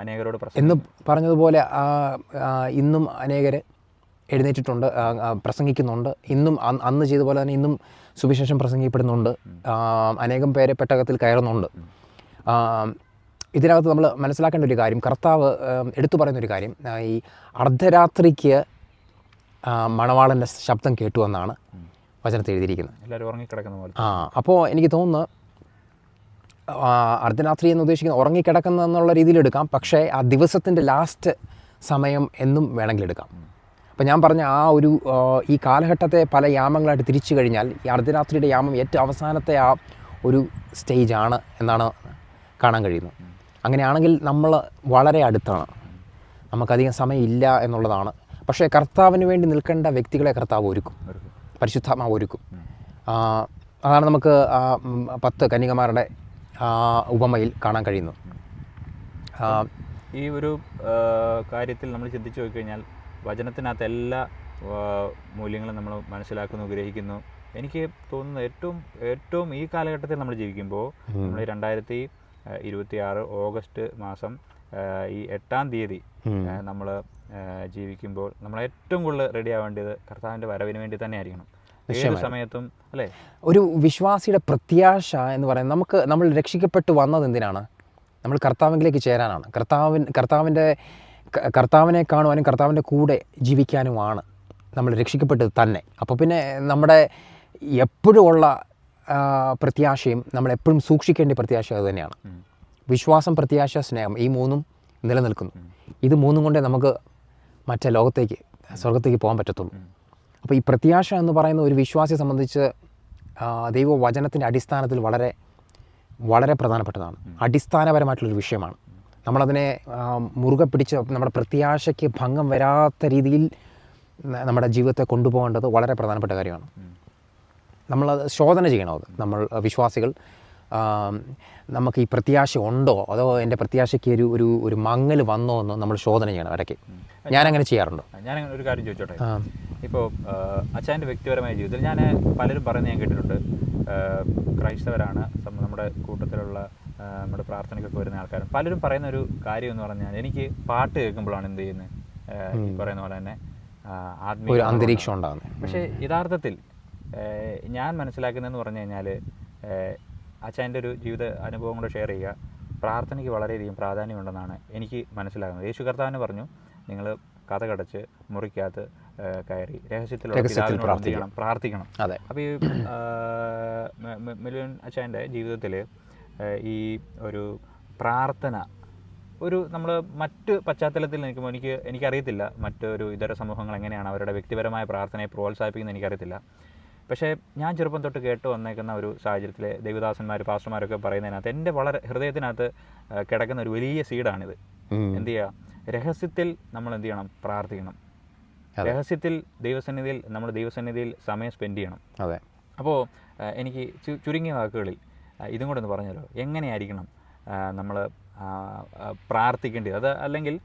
അനേകരോട് എന്ന് പറഞ്ഞതുപോലെ ഇന്നും അനേകർ എഴുന്നേറ്റിട്ടുണ്ട്, പ്രസംഗിക്കുന്നുണ്ട്. ഇന്നും അന്ന് ചെയ്ത പോലെ തന്നെ ഇന്നും സുവിശേഷം പ്രസംഗിക്കപ്പെടുന്നുണ്ട്. അനേകം പേരെ പെട്ടകത്തിൽ കയറുന്നുണ്ട്. ഇതിനകത്ത് നമ്മൾ മനസ്സിലാക്കേണ്ട ഒരു കാര്യം, കർത്താവ് എടുത്തു പറയുന്നൊരു കാര്യം, ഈ അർദ്ധരാത്രിക്ക് മണവാളൻ്റെ ശബ്ദം കേട്ടു എന്നാണ് വചനത്തിൽ എഴുതിയിരിക്കുന്നത്. എല്ലാവരും ഉറങ്ങിക്കിടക്കുന്ന പോലെ. അപ്പോൾ എനിക്ക് തോന്നുന്നു അർദ്ധരാത്രി എന്ന് ഉദ്ദേശിക്കുന്നത് ഉറങ്ങിക്കിടക്കുന്ന എന്നുള്ള രീതിയിൽ എടുക്കാം. പക്ഷേ ആ ദിവസത്തിൻ്റെ ലാസ്റ്റ് സമയം എന്നും വേണമെങ്കിൽ എടുക്കാം. അപ്പോൾ ഞാൻ പറഞ്ഞ ആ ഒരു ഈ കാലഘട്ടത്തെ പല യാമങ്ങളായിട്ട് തിരിച്ചു കഴിഞ്ഞാൽ ഈ അർദ്ധരാത്രിയുടെ യാമം ഏറ്റവും അവസാനത്തെ ആ ഒരു സ്റ്റേജാണ് എന്നാണ് കാണാൻ കഴിയുന്നത്. അങ്ങനെയാണെങ്കിൽ നമ്മൾ വളരെ അടുത്താണ്, നമുക്കധികം സമയമില്ല എന്നുള്ളതാണ്. പക്ഷേ കർത്താവിന് വേണ്ടി നിൽക്കേണ്ട വ്യക്തികളെ കർത്താവ് ഒരുക്കും, പരിശുദ്ധാത്മാവ് ഒരുക്കും. അതാണ് നമുക്ക് 10 കന്യകമാരുടെ ഉപമയിൽ കാണാൻ കഴിയുന്നു. ഈ ഒരു കാര്യത്തിൽ നമ്മൾ ചിന്തിച്ചു നോക്കിക്കഴിഞ്ഞാൽ വചനത്തിനകത്ത് എല്ലാ മൂല്യങ്ങളും നമ്മൾ മനസ്സിലാക്കുന്നു, ഗ്രഹിക്കുന്നു. എനിക്ക് തോന്നുന്നത് ഏറ്റവും ഈ കാലഘട്ടത്തിൽ നമ്മൾ ജീവിക്കുമ്പോൾ, നമ്മൾ 2026 ഓഗസ്റ്റ് മാസം ഈ 8-ാം തീയതി നമ്മൾ ജീവിക്കുമ്പോൾ നമ്മൾ ഏറ്റവും കൂടുതൽ റെഡി ആവേണ്ടത് കർത്താവിൻ്റെ വരവിന് വേണ്ടി തന്നെ ആയിരിക്കണം, ഏത് സമയത്തും, അല്ലേ? ഒരു വിശ്വാസിയുടെ പ്രത്യാശ എന്ന് പറയുന്നത്, നമ്മൾ രക്ഷിക്കപ്പെട്ടു വന്നത് എന്തിനാണ്? നമ്മൾ കർത്താവിലേക്ക് ചേരാനാണ്. കർത്താവിനെ കാണുവാനും കർത്താവിൻ്റെ കൂടെ ജീവിക്കാനുമാണ് നമ്മൾ രക്ഷിക്കപ്പെട്ടത് തന്നെ. അപ്പോൾ പിന്നെ നമ്മുടെ എപ്പോഴും ഉള്ള പ്രത്യാശയും നമ്മളെപ്പോഴും സൂക്ഷിക്കേണ്ട പ്രത്യാശ അത് തന്നെയാണ്. വിശ്വാസം, പ്രത്യാശ, സ്നേഹം, ഈ മൂന്നും നിലനിൽക്കുന്നു. ഇത് മൂന്നും കൊണ്ടേ നമുക്ക് മറ്റേ ലോകത്തേക്ക്, സ്വർഗത്തേക്ക് പോകാൻ പറ്റത്തുള്ളൂ. അപ്പോൾ ഈ പ്രത്യാശ എന്ന് പറയുന്ന ഒരു വിശ്വാസിയെ സംബന്ധിച്ച് ദൈവവചനത്തിൻ്റെ അടിസ്ഥാനത്തിൽ വളരെ വളരെ പ്രധാനപ്പെട്ടതാണ്, അടിസ്ഥാനപരമായിട്ടുള്ളൊരു വിഷയമാണ്. നമ്മളതിനെ മുറുകെ പിടിച്ച് നമ്മുടെ പ്രത്യാശയ്ക്ക് ഭംഗം വരാത്ത രീതിയിൽ നമ്മുടെ ജീവിതത്തെ കൊണ്ടുപോകേണ്ടത് വളരെ പ്രധാനപ്പെട്ട കാര്യമാണ്. നമ്മളത് ശോധന ചെയ്യണം. അത് നമ്മൾ വിശ്വാസികൾ നമുക്ക് ഈ പ്രത്യാശ ഉണ്ടോ, അതോ എൻ്റെ പ്രത്യാശയ്ക്ക് ഒരു മങ്ങൽ വന്നോ എന്ന് നമ്മൾ ശോധന ചെയ്യണം ഇടയ്ക്ക്. ഞാനങ്ങനെ ചെയ്യാറുണ്ട്. ഞാനങ്ങനെ ഒരു കാര്യം ചോദിച്ചോട്ടെ. ഇപ്പോൾ അച്ഛൻ്റെ വ്യക്തിപരമായ ജീവിതത്തിൽ ഞാൻ പലരും പറയുന്നത് ഞാൻ കേട്ടിട്ടുണ്ട്, ക്രൈസ്തവരാണ്, നമ്മുടെ കൂട്ടത്തിലുള്ള നമ്മുടെ പ്രാർത്ഥനയ്ക്കൊക്കെ വരുന്ന ആൾക്കാരും പലരും പറയുന്ന ഒരു കാര്യം എന്ന് പറഞ്ഞാൽ, എനിക്ക് പാട്ട് കേൾക്കുമ്പോഴാണ് എന്ത് ചെയ്യുന്നത്, ഈ പറയുന്ന പോലെ തന്നെ ആത്മീയ അന്തരീക്ഷം ഉണ്ടാകുന്നത്. പക്ഷേ യഥാർത്ഥത്തിൽ ഞാൻ മനസ്സിലാക്കുന്നതെന്ന് പറഞ്ഞു കഴിഞ്ഞാൽ, അച്ഛൻ്റെ ഒരു ജീവിത അനുഭവം കൂടെ ഷെയർ ചെയ്യുക, പ്രാർത്ഥനയ്ക്ക് വളരെയധികം പ്രാധാന്യമുണ്ടെന്നാണ് എനിക്ക് മനസ്സിലാകുന്നത്. യേശു കർത്താവിന് പറഞ്ഞു, നിങ്ങൾ കതകടച്ച് മുറിക്കകത്ത് കയറി രഹസ്യത്തിൽ പ്രാർത്ഥിക്കണം. അപ്പോൾ ഈ മെലുവൻ അച്ഛൻ്റെ ജീവിതത്തിൽ ഈ ഒരു പ്രാർത്ഥന നമ്മൾ മറ്റ് പശ്ചാത്തലത്തിൽ നിൽക്കുമ്പോൾ എനിക്കറിയത്തില്ല മറ്റൊരു ഇതര സമൂഹങ്ങൾ എങ്ങനെയാണ് അവരുടെ വ്യക്തിപരമായ പ്രാർത്ഥനയെ പ്രോത്സാഹിപ്പിക്കുന്നത് എനിക്കറിയത്തില്ല. പക്ഷേ ഞാൻ ചെറുപ്പം തൊട്ട് കേട്ട് വന്നേക്കുന്ന ഒരു സാഹചര്യത്തിൽ ദേവദാസന്മാർ, പാസ്റ്റർമാരൊക്കെ പറയുന്നതിനകത്ത് എൻ്റെ വളരെ ഹൃദയത്തിനകത്ത് കിടക്കുന്ന ഒരു വലിയ സീഡാണിത്. എന്ത് ചെയ്യുക, രഹസ്യത്തിൽ നമ്മൾ എന്ത് ചെയ്യണം, പ്രാർത്ഥിക്കണം. രഹസ്യത്തിൽ ദൈവസന്നിധിയിൽ സമയം സ്പെൻഡ് ചെയ്യണം. അപ്പോൾ എനിക്ക് ചുരുങ്ങിയ വാക്കുകളിൽ ഇതും കൂടെ ഒന്ന് പറഞ്ഞല്ലോ, എങ്ങനെയായിരിക്കണം നമ്മൾ പ്രാർത്ഥിക്കേണ്ടത്? അത് അല്ലെങ്കിൽ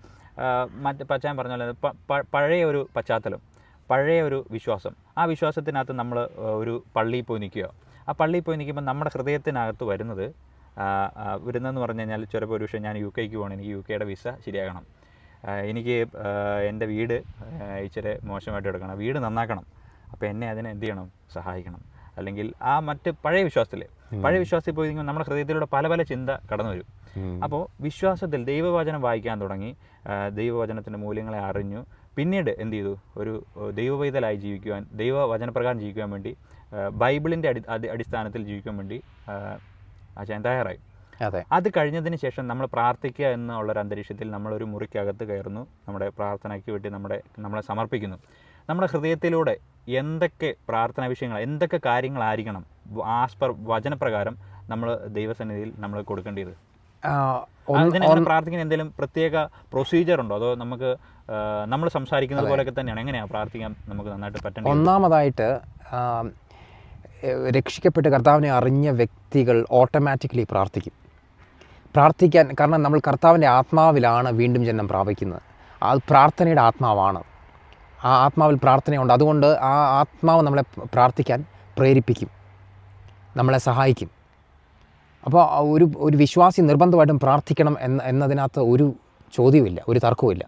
പച്ചാൻ പറഞ്ഞ പോലെ പഴയ ഒരു പശ്ചാത്തലം, പഴയ ഒരു വിശ്വാസം, ആ വിശ്വാസത്തിനകത്ത് നമ്മൾ ഒരു പള്ളിയിൽ പോയി നിൽക്കുക. ആ പള്ളിയിൽ പോയി നിൽക്കുമ്പോൾ നമ്മുടെ ഹൃദയത്തിനകത്ത് വരുന്നതെന്ന് പറഞ്ഞു കഴിഞ്ഞാൽ, ചിലപ്പോൾ ഒരു പക്ഷേ ഞാൻ UK പോകണം, എനിക്ക് UK വിസ ശരിയാകണം, എനിക്ക് എൻ്റെ വീട് ഇച്ചിരി മോശമായിട്ട് എടുക്കണം, വീട് നന്നാക്കണം, അപ്പോൾ എന്നെ അതിനെ എന്ത് ചെയ്യണം, സഹായിക്കണം. അല്ലെങ്കിൽ ആ മറ്റ് പഴയ വിശ്വാസത്തിൽ പോയി നിൽക്കുമ്പോൾ നമ്മുടെ ഹൃദയത്തിലൂടെ പല പല ചിന്ത കടന്നു വരും. അപ്പോൾ വിശ്വാസത്തിൽ ദൈവവചനം വായിക്കാൻ തുടങ്ങി, ദൈവവചനത്തിൻ്റെ മൂല്യങ്ങളെ അറിഞ്ഞു, പിന്നീട് എന്ത് ചെയ്തു, ഒരു ദൈവവൈതലായി ജീവിക്കുവാൻ, ദൈവവചനപ്രകാരം ജീവിക്കുവാൻ വേണ്ടി, ബൈബിളിൻ്റെ അടിസ്ഥാനത്തിൽ ജീവിക്കാൻ വേണ്ടി അച്ഛൻ തയ്യാറായി. അത് കഴിഞ്ഞതിന് ശേഷം നമ്മൾ പ്രാർത്ഥിക്കുക എന്നുള്ളൊരു അന്തരീക്ഷത്തിൽ നമ്മളൊരു മുറിക്കകത്ത് കയറുന്നു, നമ്മുടെ പ്രാർത്ഥനയ്ക്ക് വേണ്ടി നമ്മളെ സമർപ്പിക്കുന്നു. നമ്മുടെ ഹൃദയത്തിലൂടെ എന്തൊക്കെ പ്രാർത്ഥനാ വിഷയങ്ങൾ, എന്തൊക്കെ കാര്യങ്ങളായിരിക്കണം വചനപ്രകാരം നമ്മൾ ദൈവസന്നിധിയിൽ നമ്മൾ കൊടുക്കേണ്ടത്? പ്രാർത്ഥിക്കുന്ന എന്തെങ്കിലും പ്രത്യേക പ്രൊസീജിയർ ഉണ്ടോ, അതോ നമുക്ക് നമ്മൾ സംസാരിക്കുന്നത് പോലെയൊക്കെ തന്നെയാണ്? എങ്ങനെയാണ് പ്രാർത്ഥിക്കാൻ നമുക്ക് നന്നായിട്ട് പറ്റേണ്ടത്? ഒന്നാമതായിട്ട് രക്ഷിക്കപ്പെട്ട് കർത്താവിനെ അറിഞ്ഞ വ്യക്തികൾ ഓട്ടോമാറ്റിക്കലി പ്രാർത്ഥിക്കാൻ, കാരണം നമ്മൾ കർത്താവിൻ്റെ ആത്മാവിലാണ് വീണ്ടും ജന്മം പ്രാപിക്കുന്നത്. അത് പ്രാർത്ഥനയുടെ ആത്മാവാണ്. ആ ആത്മാവിൽ പ്രാർത്ഥനയുണ്ട്. അതുകൊണ്ട് ആ ആത്മാവ് നമ്മളെ പ്രാർത്ഥിക്കാൻ പ്രേരിപ്പിക്കും, നമ്മളെ സഹായിക്കും. അപ്പോൾ ഒരു വിശ്വാസി നിർബന്ധമായിട്ടും പ്രാർത്ഥിക്കണം എന്നതിനകത്ത് ഒരു ചോദ്യവുമില്ല, ഒരു തർക്കവുമില്ല.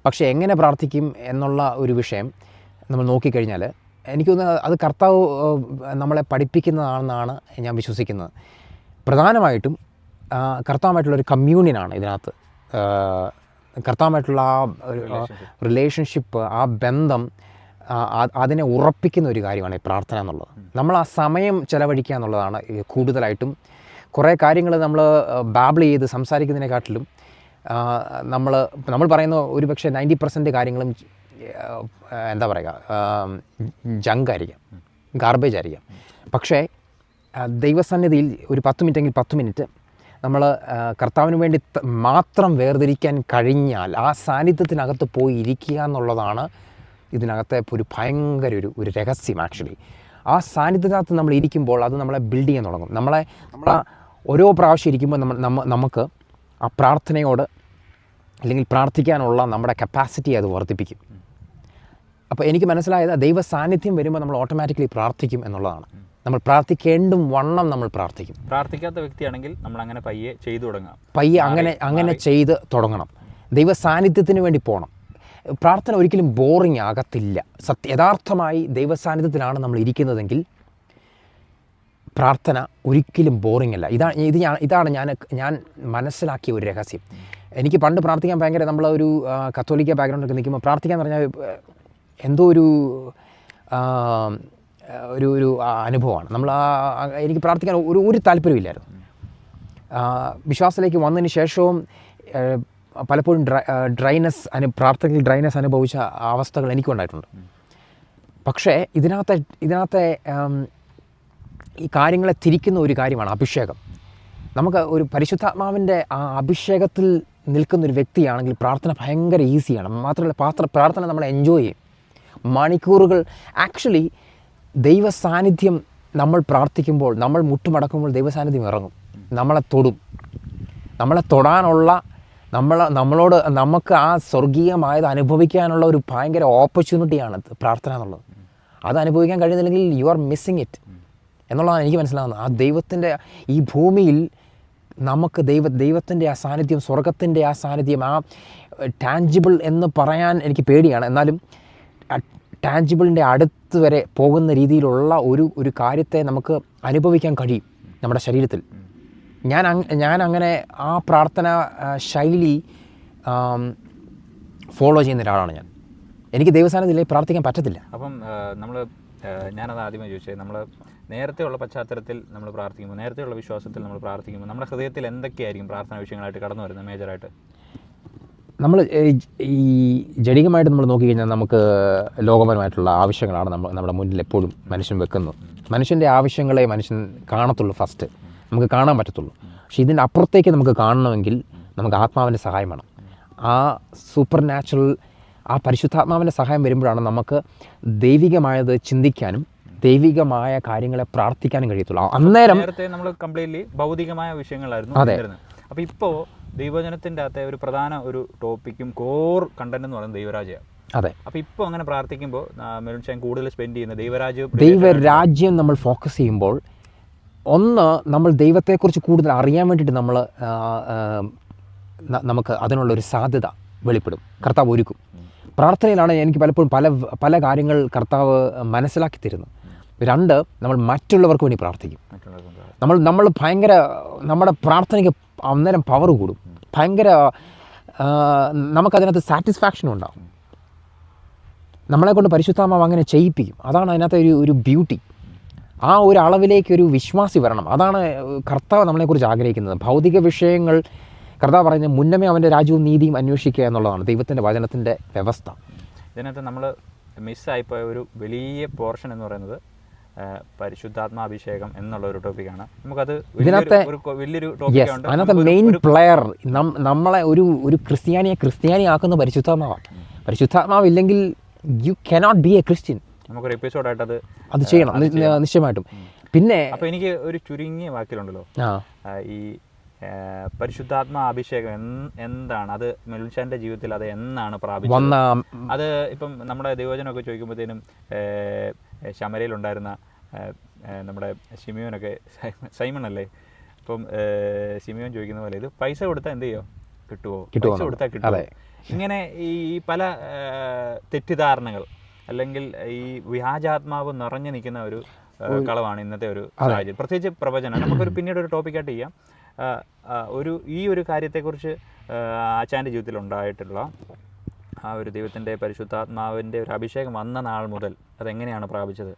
പക്ഷേ എങ്ങനെ പ്രാർത്ഥിക്കും എന്നുള്ള ഒരു വിഷയം നമ്മൾ നോക്കിക്കഴിഞ്ഞാൽ എനിക്ക് തോന്നുന്നത് അത് കർത്താവ് നമ്മളെ പഠിപ്പിക്കുന്നതാണെന്നാണ് ഞാൻ വിശ്വസിക്കുന്നത്. പ്രധാനമായിട്ടും കർത്താവുമായിട്ടുള്ളൊരു കമ്മ്യൂണിയനാണ് ഇതിനകത്ത്. കർത്താവുമായിട്ടുള്ള ആ റിലേഷൻഷിപ്പ്, ആ ബന്ധം, അതിനെ ഉറപ്പിക്കുന്ന ഒരു കാര്യമാണ് ഈ പ്രാർത്ഥന എന്നുള്ളത്. നമ്മൾ ആ സമയം ചെലവഴിക്കുക എന്നുള്ളതാണ് കൂടുതലായിട്ടും. കുറേ കാര്യങ്ങൾ നമ്മൾ ബാബിൾ ചെയ്ത് സംസാരിക്കുന്നതിനെക്കാട്ടിലും നമ്മൾ പറയുന്ന ഒരു പക്ഷേ 90% കാര്യങ്ങളും എന്താ പറയുക, ജങ്കായിരിക്കാം, ഗാർബേജ് ആയിരിക്കാം. പക്ഷേ ദൈവസന്നിധിയിൽ ഒരു 10 മിനിറ്റെങ്കിൽ 10 മിനിറ്റ് നമ്മൾ കർത്താവിന് വേണ്ടി മാത്രം വേർതിരിക്കാൻ കഴിഞ്ഞാൽ ആ സാന്നിധ്യത്തിനകത്ത് പോയി ഇരിക്കുക എന്നുള്ളതാണ് ഇതിനകത്തെ ഒരു ഭയങ്കര ഒരു രഹസ്യം. ആക്ച്വലി ആ സാന്നിധ്യത്തിനകത്ത് നമ്മൾ ഇരിക്കുമ്പോൾ അത് നമ്മളെ ബിൽഡ് ചെയ്യാൻ തുടങ്ങും. നമ്മൾ ഓരോ പ്രാവശ്യം ഇരിക്കുമ്പോൾ നമുക്ക് ആ പ്രാർത്ഥനയോട് അല്ലെങ്കിൽ പ്രാർത്ഥിക്കാനുള്ള നമ്മുടെ കപ്പാസിറ്റി അത് വർദ്ധിപ്പിക്കും. അപ്പോൾ എനിക്ക് മനസ്സിലായത് ദൈവ സാന്നിധ്യം വരുമ്പോൾ നമ്മൾ ഓട്ടോമാറ്റിക്കലി പ്രാർത്ഥിക്കും എന്നുള്ളതാണ്. നമ്മൾ പ്രാർത്ഥിക്കേണ്ടും വണ്ണം നമ്മൾ പ്രാർത്ഥിക്കും. പ്രാർത്ഥിക്കാത്ത വ്യക്തിയാണെങ്കിൽ നമ്മൾ അങ്ങനെ പയ്യെ ചെയ്തു തുടങ്ങാം, അങ്ങനെ ചെയ്ത് തുടങ്ങണം. ദൈവ സാന്നിധ്യത്തിന് വേണ്ടി പോകണം. പ്രാർത്ഥന ഒരിക്കലും ബോറിങ് ആകത്തില്ല. യഥാർത്ഥമായി ദൈവ സാന്നിധ്യത്തിലാണ് നമ്മൾ ഇരിക്കുന്നതെങ്കിൽ പ്രാർത്ഥന ഒരിക്കലും ബോറിങ് അല്ല. ഇതാണ് ഞാൻ മനസ്സിലാക്കിയ ഒരു രഹസ്യം. എനിക്ക് പണ്ട് പ്രാർത്ഥിക്കാൻ ഭയങ്കര, നമ്മളൊരു കത്തോലിക്ക ബാക്ക്ഗ്രൗണ്ടൊക്കെ നിൽക്കുമ്പോൾ പ്രാർത്ഥിക്കാൻ പറഞ്ഞാൽ എന്തോ ഒരു അനുഭവമാണ്. എനിക്ക് പ്രാർത്ഥിക്കാൻ ഒരു താല്പര്യമില്ലായിരുന്നു. വിശ്വാസത്തിലേക്ക് വന്നതിന് ശേഷവും പലപ്പോഴും പ്രാർത്ഥനയിൽ ഡ്രൈനെസ് അനുഭവിച്ച അവസ്ഥകൾ എനിക്കുണ്ടായിട്ടുണ്ട്. പക്ഷേ ഇതിനകത്തെ ഈ കാര്യങ്ങളെ തിരിക്കുന്ന ഒരു കാര്യമാണ് അഭിഷേകം. നമുക്ക് ഒരു പരിശുദ്ധാത്മാവിൻ്റെ ആ അഭിഷേകത്തിൽ നിൽക്കുന്നൊരു വ്യക്തിയാണെങ്കിൽ പ്രാർത്ഥന ഭയങ്കര ഈസിയാണ്. മാത്രമല്ല പ്രാർത്ഥന നമ്മളെ എൻജോയ് ചെയ്യും മണിക്കൂറുകൾ. ആക്ച്വലി ദൈവ സാന്നിധ്യം നമ്മൾ പ്രാർത്ഥിക്കുമ്പോൾ, നമ്മൾ മുട്ടുമടക്കുമ്പോൾ ദൈവ സാന്നിധ്യം ഇറങ്ങും, നമ്മളെ തൊടും. നമ്മളെ തൊടാനുള്ള നമ്മളോട് നമുക്ക് ആ സ്വർഗീയമായത് അനുഭവിക്കാനുള്ള ഒരു ഭയങ്കര ഓപ്പർച്യൂണിറ്റിയാണ് പ്രാർത്ഥന എന്നുള്ളത്. അത് അനുഭവിക്കാൻ കഴിയുന്നില്ലെങ്കിൽ യു ആർ മിസ്സിങ് ഇറ്റ് എന്നുള്ളതാണ് എനിക്ക് മനസ്സിലാകുന്നത്. ആ ദൈവത്തിൻ്റെ ഈ ഭൂമിയിൽ നമുക്ക് ദൈവത്തിൻ്റെ ആ സാന്നിധ്യം, സ്വർഗത്തിൻ്റെ ആ സാന്നിധ്യം, ആ ടാഞ്ചിബിൾ എന്ന് പറയാൻ എനിക്ക് പേടിയാണ്. എന്നാലും ടാഞ്ചിബിളിൻ്റെ അടുത്ത് വരെ പോകുന്ന രീതിയിലുള്ള ഒരു കാര്യത്തെ നമുക്ക് അനുഭവിക്കാൻ കഴിയും നമ്മുടെ ശരീരത്തിൽ. ഞാൻ അങ്ങനെ ആ പ്രാർത്ഥന ശൈലി ഫോളോ ചെയ്യുന്ന ഒരാളാണ് ഞാൻ. എനിക്ക് ദൈവസാന്നിധ്യത്തിലേക്ക് പ്രാർത്ഥിക്കാൻ പറ്റത്തില്ല. അപ്പം ഞാനത് ആദ്യമേ ചോദിച്ചത്, നമ്മൾ നേരത്തെയുള്ള പശ്ചാത്തലത്തിൽ നമ്മൾ പ്രാർത്ഥിക്കുമ്പോൾ, നേരത്തെയുള്ള വിശ്വാസത്തിൽ നമ്മൾ പ്രാർത്ഥിക്കുമ്പോൾ നമ്മുടെ ഹൃദയത്തിൽ എന്തൊക്കെയായിരിക്കും പ്രാർത്ഥന വിഷയങ്ങളായിട്ട് കടന്നു വരുന്നത് മേജറായിട്ട്? നമ്മൾ ഈ ജഡികമായിട്ട് നമ്മൾ നോക്കിക്കഴിഞ്ഞാൽ നമുക്ക് ലോകപരമായിട്ടുള്ള ആവശ്യങ്ങളാണ് നമ്മുടെ മുന്നിൽ എപ്പോഴും മനുഷ്യൻ വെക്കുന്നത്. മനുഷ്യൻ്റെ ആവശ്യങ്ങളെ മനുഷ്യൻ കാണത്തുള്ളൂ, ഫസ്റ്റ് നമുക്ക് കാണാൻ പറ്റത്തുള്ളൂ. പക്ഷേ ഇതിൻ്റെ അപ്പുറത്തേക്ക് നമുക്ക് കാണണമെങ്കിൽ നമുക്ക് ആത്മാവിൻ്റെ സഹായം വേണം. ആ സൂപ്പർ നാച്ചുറൽ, ആ പരിശുദ്ധാത്മാവിൻ്റെ സഹായം വരുമ്പോഴാണ് നമുക്ക് ദൈവികമായത് ചിന്തിക്കാനും ദൈവികമായ കാര്യങ്ങളെ പ്രാർത്ഥിക്കാനും കഴിയത്തുള്ളൂ. അന്നേരം നേരത്തെ നമ്മൾ കംപ്ലീറ്റ്ലി ഭൗതികമായ വിഷയങ്ങളായിരുന്നു. അപ്പോൾ ഇപ്പോൾ ദൈവജനത്തിൻ്റെ അകത്തെ ഒരു പ്രധാന ഒരു ടോപ്പിക്കും കോർ കണ്ടന്റ് എന്ന് പറയുന്നത് ദൈവരാജ്യമാണ്. അതെ. അപ്പോൾ ഇപ്പോൾ അങ്ങനെ പ്രാർത്ഥിക്കുമ്പോൾ മെലുൻഷാൻ കൂടുതൽ സ്പെൻഡ് ചെയ്യുന്ന ദൈവരാജ്യം നമ്മൾ ഫോക്കസ് ചെയ്യുമ്പോൾ, ഒന്ന് നമ്മൾ ദൈവത്തെക്കുറിച്ച് കൂടുതൽ അറിയാൻ വേണ്ടിയിട്ട് നമുക്ക് അതിനുള്ളൊരു സാധ്യത വെളിപ്പെടും, കർത്താവ് ഒരുക്കും. പ്രാർത്ഥനയിലാണ് എനിക്ക് പലപ്പോഴും പല കാര്യങ്ങൾ കർത്താവ് മനസ്സിലാക്കി തരുന്നത്. 2, നമ്മൾ മറ്റുള്ളവർക്ക് വേണ്ടി പ്രാർത്ഥിക്കും. നമ്മൾ ഭയങ്കര, നമ്മുടെ പ്രാർത്ഥനയ്ക്ക് അന്നേരം പവർ കൂടും, ഭയങ്കര നമുക്കതിനകത്ത് സാറ്റിസ്ഫാക്ഷനും ഉണ്ടാകും. നമ്മളെക്കൊണ്ട് പരിശുദ്ധാത്മാവ് അങ്ങനെ ചെയ്യിപ്പിക്കും. അതാണ് അതിനകത്തെ ഒരു ബ്യൂട്ടി. ആ ഒരു അളവിലേക്ക് ഒരു വിശ്വാസി വരണം. അതാണ് കർത്താവ് നമ്മളെക്കുറിച്ച് ആഗ്രഹിക്കുന്നത്. ഭൗതിക വിഷയങ്ങൾ കർത്താവ് പറയുന്നത് മുന്നമേ അവൻ്റെ രാജ്യവും നീതിയും അന്വേഷിക്കുക എന്നുള്ളതാണ് ദൈവത്തിൻ്റെ വചനത്തിൻ്റെ വ്യവസ്ഥ. ഇതിനകത്ത് നമ്മൾ മിസ്സായിപ്പോയ ഒരു വലിയ പോർഷൻ എന്ന് പറയുന്നത് പരിശുദ്ധാത്മാഭിഷേകം എന്നുള്ള ഒരു ടോപ്പിക്കാണ്. നമുക്കത് ഇതിനകത്തെ വലിയൊരു യെസ്, അതിനകത്ത് മെയിൻ പ്ലെയർ നമ്മളെ ഒരു ക്രിസ്ത്യാനിയാക്കുന്ന പരിശുദ്ധാത്മാവാണ്. പരിശുദ്ധാത്മാവ് ഇല്ലെങ്കിൽ you cannot be A Christian. നമുക്കൊരു എപ്പിസോഡായിട്ട് അത് ചെയ്യണം നിശ്ചയമായിട്ടും. പിന്നെ അപ്പോൾ എനിക്ക് ഒരു ചുരുങ്ങിയ വാക്കിലുണ്ടല്ലോ, ഈ പരിശുദ്ധാത്മാ അഭിഷേകം എന്താണ്, അത് മെൽവിൻചാന്റെ ജീവിതത്തിൽ അത് എന്നാണ് പ്രാപിച്ചത്? അത് ഇപ്പം നമ്മുടെ ദൈവവചനമൊക്കെ ചോദിക്കുമ്പോഴത്തേനും ശമരയിലുണ്ടായിരുന്ന നമ്മുടെ ശിമിയോനൊക്കെ, സൈമൺ അല്ലേ, അപ്പം ശിമിയോൻ ചോദിക്കുന്ന പോലെ ഇത് പൈസ കൊടുത്താൽ എന്ത് ചെയ്യോ, കിട്ടുമോ, പൈസ കൊടുത്താൽ കിട്ടുമോ? ഇങ്ങനെ ഈ പല തെറ്റിദ്ധാരണകൾ അല്ലെങ്കിൽ ഈ വ്യാജാത്മാവ് നിറഞ്ഞു നിൽക്കുന്ന ഒരു കളവാണ് ഇന്നത്തെ ഒരു സാഹചര്യം, പ്രത്യേകിച്ച് പ്രവചനം. നമുക്കൊരു പിന്നീട് ഒരു ടോപ്പിക്കായിട്ട് ചെയ്യാം. ഈ ഒരു കാര്യത്തെക്കുറിച്ച് ആച്ചാൻ്റെ ജീവിതത്തിൽ ഉണ്ടായിട്ടുള്ള ആ ഒരു ദൈവത്തിൻ്റെ പരിശുദ്ധാത്മാവിൻ്റെ ഒരു അഭിഷേകം വന്ന നാൾ മുതൽ അതെങ്ങനെയാണ് പ്രാപിച്ചത്.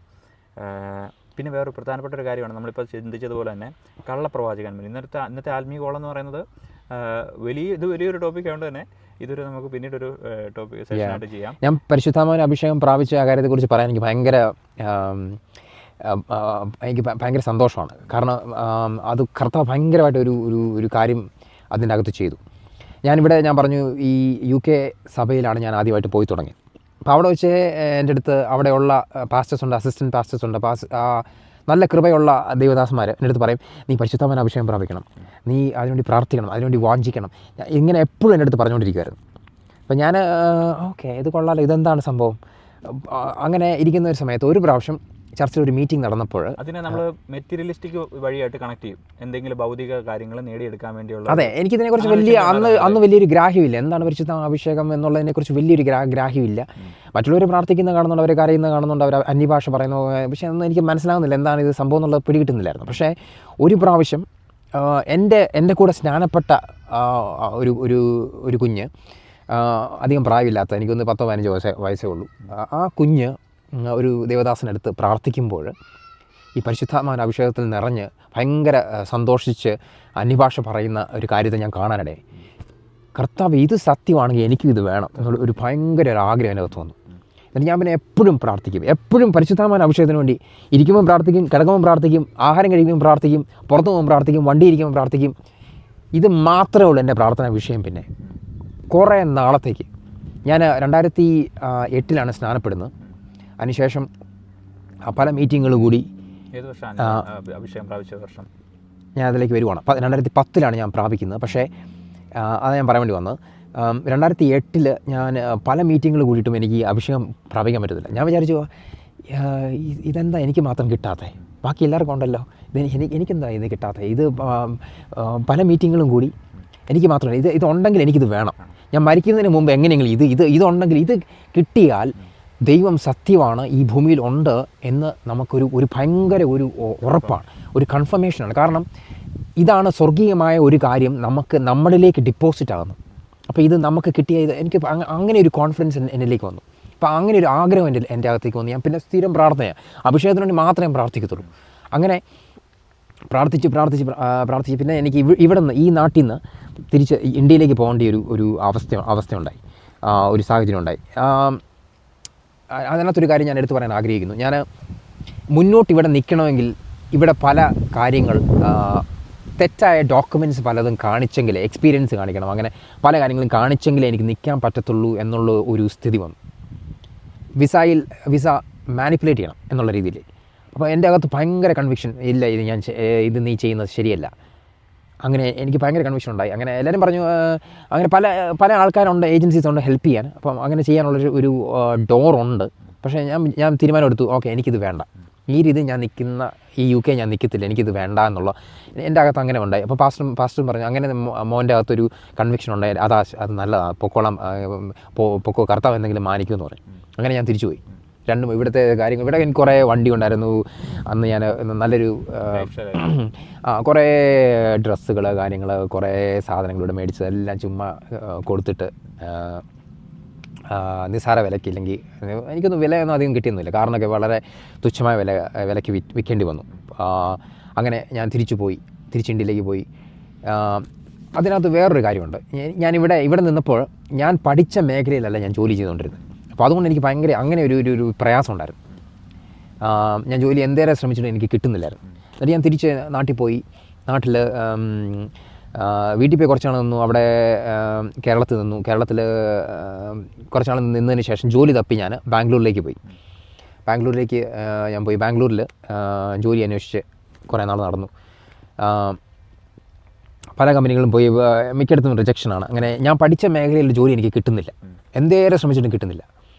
പിന്നെ വേറൊരു പ്രധാനപ്പെട്ട ഒരു കാര്യമാണ് നമ്മളിപ്പോൾ ചിന്തിച്ചതുപോലെ തന്നെ കള്ളപ്രവാചകന്മാർ. ഇന്നത്തെ ആത്മീയകോളം എന്ന് പറയുന്നത് വലിയൊരു ടോപ്പിക്കായതുകൊണ്ട് തന്നെ ഇതൊരു നമുക്ക് പിന്നീടൊരു ടോപ്പിക് സെഷനായിട്ട് ചെയ്യാം. ഞാൻ പരിശുദ്ധാത്മാവിൻ്റെ അഭിഷേകം പ്രാപിച്ച ആ കാര്യത്തെക്കുറിച്ച് പറയാൻ എനിക്ക് ഭയങ്കര സന്തോഷമാണ്. കാരണം അത് കർത്താവ് ഭയങ്കരമായിട്ട് ഒരു കാര്യം അതിൻ്റെ അകത്ത് ചെയ്തു. ഞാൻ പറഞ്ഞു ഈ UK സഭയിലാണ് ഞാൻ ആദ്യമായിട്ട് പോയി തുടങ്ങി. അപ്പോൾ അവിടെ വെച്ച് എൻ്റെ അടുത്ത് അവിടെയുള്ള പാസ്റ്റേഴ്സ് ഉണ്ട്, അസിസ്റ്റൻറ്റ് പാസ്റ്റേഴ്സ് ഉണ്ട്, നല്ല കൃപയുള്ള ദൈവദാസന്മാർ എൻ്റെ അടുത്ത് പറയും, നീ പരിശുദ്ധാത്മാവിൻ്റെ അഭിഷേകം പ്രാപിക്കണം, നീ അതിനുവേണ്ടി പ്രാർത്ഥിക്കണം, അതിനുവേണ്ടി വാഞ്ചിക്കണം. ഇങ്ങനെ എപ്പോഴും എൻ്റെ അടുത്ത് പറഞ്ഞുകൊണ്ടിരിക്കുമായിരുന്നു. അപ്പോൾ ഞാൻ ഓക്കെ, ഇത് കൊള്ളാലോ, ഇതെന്താണ് സംഭവം. അങ്ങനെ ഇരിക്കുന്ന ഒരു സമയത്ത് ഒരു പ്രാവശ്യം ചർച്ചിൽ ഒരു മീറ്റിംഗ് നടന്നപ്പോൾ അതിനെ നമ്മൾ മെറ്റീരിയലിസ്റ്റിക് വഴിയായിട്ട് കണക്ട് ചെയ്യും, എന്തെങ്കിലും ഭൗതിക കാര്യങ്ങൾ നേടിയെടുക്കാൻ വേണ്ടിയുള്ള. അതെ, എനിക്കിതിനെക്കുറിച്ച് അന്ന് വലിയൊരു ഗ്രാഹ്യമില്ല, എന്താണ് പരിശുദ്ധ അഭിഷേകം എന്നുള്ളതിനെക്കുറിച്ച് വലിയൊരു ഗ്രാഹ്യമില്ല. മറ്റുള്ളവർ പ്രാർത്ഥിക്കുന്ന കാണുന്നുണ്ട്, അവർ കരയുന്ന കാണുന്നുണ്ട്, അവർ അന്യഭാഷ പറയുന്നു, പക്ഷേ ഒന്നും എനിക്ക് മനസ്സിലാകുന്നില്ല എന്താണ് ഇത് സംഭവം എന്നുള്ളത് പിടികിട്ടുന്നില്ലായിരുന്നു. പക്ഷേ ഒരു പ്രാവശ്യം എൻ്റെ കൂടെ സ്നാനപ്പെട്ട ഒരു കുഞ്ഞ്, അധികം പ്രായമില്ലാത്ത, എനിക്കൊന്ന് 10-15 വയസ്സേ ഉള്ളൂ, ആ കുഞ്ഞ് ഒരു ദേവദാസനടുത്ത് പ്രാർത്ഥിക്കുമ്പോൾ ഈ പരിശുദ്ധാത്മാവിൻ്റെ അഭിഷേകത്തിൽ നിറഞ്ഞ് ഭയങ്കര സന്തോഷിച്ച് അന്യഭാഷ പറയുന്ന ഒരു കാര്യത്തെ ഞാൻ കാണാനിടയായി. കർത്താവ്, ഇത് സത്യമാണെങ്കിൽ എനിക്കും ഇത് വേണം എന്നുള്ള ഒരു ഭയങ്കര ഒരു ആഗ്രഹം എൻ്റെ അകത്ത് വന്നു. എന്നിട്ട് ഞാൻ പിന്നെ എപ്പോഴും പ്രാർത്ഥിക്കും, എപ്പോഴും പരിശുദ്ധാത്മാവിൻ്റെ അഭിഷേകത്തിന് വേണ്ടി ഇരിക്കുമ്പോൾ പ്രാർത്ഥിക്കും, കിടക്കുമ്പോൾ പ്രാർത്ഥിക്കും, ആഹാരം കഴിക്കുമ്പോൾ പ്രാർത്ഥിക്കും, പുറത്തു പോകുമ്പോൾ പ്രാർത്ഥിക്കും, വണ്ടി ഇരിക്കുമ്പോൾ പ്രാർത്ഥിക്കും. ഇത് മാത്രമേ ഉള്ളൂ എൻ്റെ പ്രാർത്ഥനാ വിഷയം. പിന്നെ കുറേ നാളത്തേക്ക് ഞാൻ 2008 സ്നാനപ്പെടുന്നത്. അതിനുശേഷം പല മീറ്റിങ്ങുകൾ കൂടി. ഏത് വർഷമാണ് അഭിഷേകം പ്രാപിച്ച വർഷം? ഞാൻ അതിലേക്ക് വരുവാണ്. 2010 ഞാൻ പ്രാപിക്കുന്നത്. പക്ഷേ അത് ഞാൻ പറയാൻ വേണ്ടി വന്നത്, 2008 ഞാൻ പല മീറ്റിങ്ങുകൾ കൂടിയിട്ടും എനിക്ക് ഈ അഭിഷേകം പ്രാപിക്കാൻ പറ്റത്തില്ല. ഞാൻ വിചാരിച്ചു, ഇതെന്താ എനിക്ക് മാത്രം കിട്ടാത്തത്, ബാക്കി എല്ലാവർക്കും ഉണ്ടല്ലോ, എനിക്കെന്താ ഇത് കിട്ടാത്തത്. ഇത് പല മീറ്റിങ്ങുകളും കൂടി എനിക്ക് മാത്രമല്ല, ഇതുണ്ടെങ്കിൽ എനിക്കിത് വേണം. ഞാൻ മരിക്കുന്നതിന് മുമ്പ് എങ്ങനെയെങ്കിലും ഇതുണ്ടെങ്കിൽ, ഇത് കിട്ടിയാൽ ദൈവം സത്യമാണ്, ഈ ഭൂമിയിൽ ഉണ്ട് എന്ന് നമുക്കൊരു ഭയങ്കര ഒരു ഉറപ്പാണ്, ഒരു കൺഫർമേഷനാണ്. കാരണം ഇതാണ് സ്വർഗീയമായ ഒരു കാര്യം നമ്മളിലേക്ക് ഡിപ്പോസിറ്റ് ആകുന്നു. അപ്പോൾ ഇത് നമുക്ക് കിട്ടിയ എനിക്ക് അങ്ങനെ ഒരു കോൺഫിഡൻസ് എന്നിലേക്ക് വന്നു. അപ്പോൾ അങ്ങനെ ഒരു ആഗ്രഹം എൻ്റെ അകത്തേക്ക് വന്നു. ഞാൻ പിന്നെ സ്ഥിരം പ്രാർത്ഥനയാണ്, അഭിഷേകത്തിന് വേണ്ടി മാത്രമേ പ്രാർത്ഥിക്കത്തുള്ളൂ. അങ്ങനെ പ്രാർത്ഥിച്ച് പിന്നെ എനിക്ക് ഇവിടെ നിന്ന്, ഈ നാട്ടിൽ നിന്ന് തിരിച്ച് ഇന്ത്യയിലേക്ക് പോകേണ്ട ഒരു അവസ്ഥയുണ്ടായി, ഒരു സാഹചര്യം ഉണ്ടായി. അതിനകത്തൊരു കാര്യം ഞാൻ എടുത്തു പറയാൻ ആഗ്രഹിക്കുന്നു. ഞാൻ മുന്നോട്ട് ഇവിടെ നിൽക്കണമെങ്കിൽ ഇവിടെ പല കാര്യങ്ങൾ, തെറ്റായ ഡോക്യുമെൻറ്റ്സ് പലതും കാണിച്ചെങ്കിൽ, എക്സ്പീരിയൻസ് കാണിക്കണം, അങ്ങനെ പല കാര്യങ്ങളും കാണിച്ചെങ്കിലേ എനിക്ക് നിൽക്കാൻ പറ്റത്തുള്ളൂ എന്നുള്ള ഒരു സ്ഥിതി വന്നു. വിസ മാനിപ്പുലേറ്റ് ചെയ്യണം എന്നുള്ള രീതിയിൽ. അപ്പോൾ എൻ്റെ അകത്ത് ഭയങ്കര കൺവിക്ഷൻ, ഇല്ല ഇത് നീ ചെയ്യുന്നത് ശരിയല്ല. അങ്ങനെ എനിക്ക് ഭയങ്കര കൺവിക്ഷൻ ഉണ്ടായി. അങ്ങനെ എല്ലാവരും പറഞ്ഞു, അങ്ങനെ പല ആൾക്കാരുണ്ട്, ഏജൻസീസ് ഉണ്ട് ഹെൽപ്പ് ചെയ്യാൻ. അപ്പം അങ്ങനെ ചെയ്യാനുള്ളൊരു ഡോറുണ്ട്. പക്ഷേ ഞാൻ തീരുമാനമെടുത്തു, ഓക്കെ, എനിക്കിത് വേണ്ട, ഈ രീതി ഞാൻ നിൽക്കുന്ന ഈ UK ഞാൻ നിൽക്കത്തില്ല, എനിക്കിത് വേണ്ട എന്നുള്ള എൻ്റെ അകത്ത് അങ്ങനെ ഉണ്ടായി. അപ്പോൾ പാസ്റ്ററും പറഞ്ഞു, അങ്ങനെ മോൻ്റെ അകത്തൊരു കൺവിക്ഷൻ ഉണ്ടായി, അത് നല്ലതാണ്, പൊക്കോ, കർത്താവ് എന്തെങ്കിലും മാനിക്കുമെന്ന് പറഞ്ഞു. അങ്ങനെ ഞാൻ തിരിച്ചുപോയി. ഇവിടുത്തെ കാര്യങ്ങൾ, ഇവിടെ എനിക്ക് കുറേ വണ്ടി ഉണ്ടായിരുന്നു അന്ന്. ഞാൻ നല്ലൊരു കുറേ ഡ്രസ്സുകൾ, കാര്യങ്ങൾ, കുറേ സാധനങ്ങൾ ഇവിടെ മേടിച്ചത് എല്ലാം ചുമ്മാ കൊടുത്തിട്ട് നിസ്സാര വിലയ്ക്ക്, ഇല്ലെങ്കിൽ എനിക്കൊന്നും വിലയൊന്നും അധികം കിട്ടിയൊന്നുമില്ല, കാരണമൊക്കെ വളരെ തുച്ഛമായ വിലയ്ക്ക് വിൽക്കേണ്ടി വന്നു. അങ്ങനെ ഞാൻ തിരിച്ച് ഇന്ത്യയിലേക്ക് പോയി. അതിനകത്ത് വേറൊരു കാര്യമുണ്ട്. ഇവിടെ നിന്നപ്പോൾ ഞാൻ പഠിച്ച മേഖലയിലല്ല ഞാൻ ജോലി ചെയ്തുകൊണ്ടിരുന്നത്. അപ്പോൾ അതുകൊണ്ട് എനിക്ക് ഭയങ്കര അങ്ങനെ ഒരു പ്രയാസം ഉണ്ടായിരുന്നു. ഞാൻ ജോലി എന്തേറെ ശ്രമിച്ചിട്ട് എനിക്ക് കിട്ടുന്നില്ലായിരുന്നു. എന്നിട്ട് ഞാൻ തിരിച്ച് നാട്ടിൽ പോയി. നാട്ടിൽ വീട്ടിൽ പോയി കുറച്ച് നാൾ നിന്നു. അവിടെ കേരളത്തിൽ നിന്നു. കേരളത്തിൽ കുറച്ച് നാൾ നിന്നതിന് ശേഷം ജോലി തപ്പി ഞാൻ ബാംഗ്ലൂരിലേക്ക് പോയി. ഞാൻ പോയി ബാംഗ്ലൂരിൽ ജോലി അന്വേഷിച്ച് കുറേ നാൾ നടന്നു. പല കമ്പനികളും പോയി, മിക്കയിടത്തും റിജക്ഷനാണ്. അങ്ങനെ ഞാൻ പഠിച്ച മേഖലയിൽ ജോലി എനിക്ക് കിട്ടുന്നില്ല, എന്തേറെ ശ്രമിച്ചിട്ടും കിട്ടുന്നില്ല.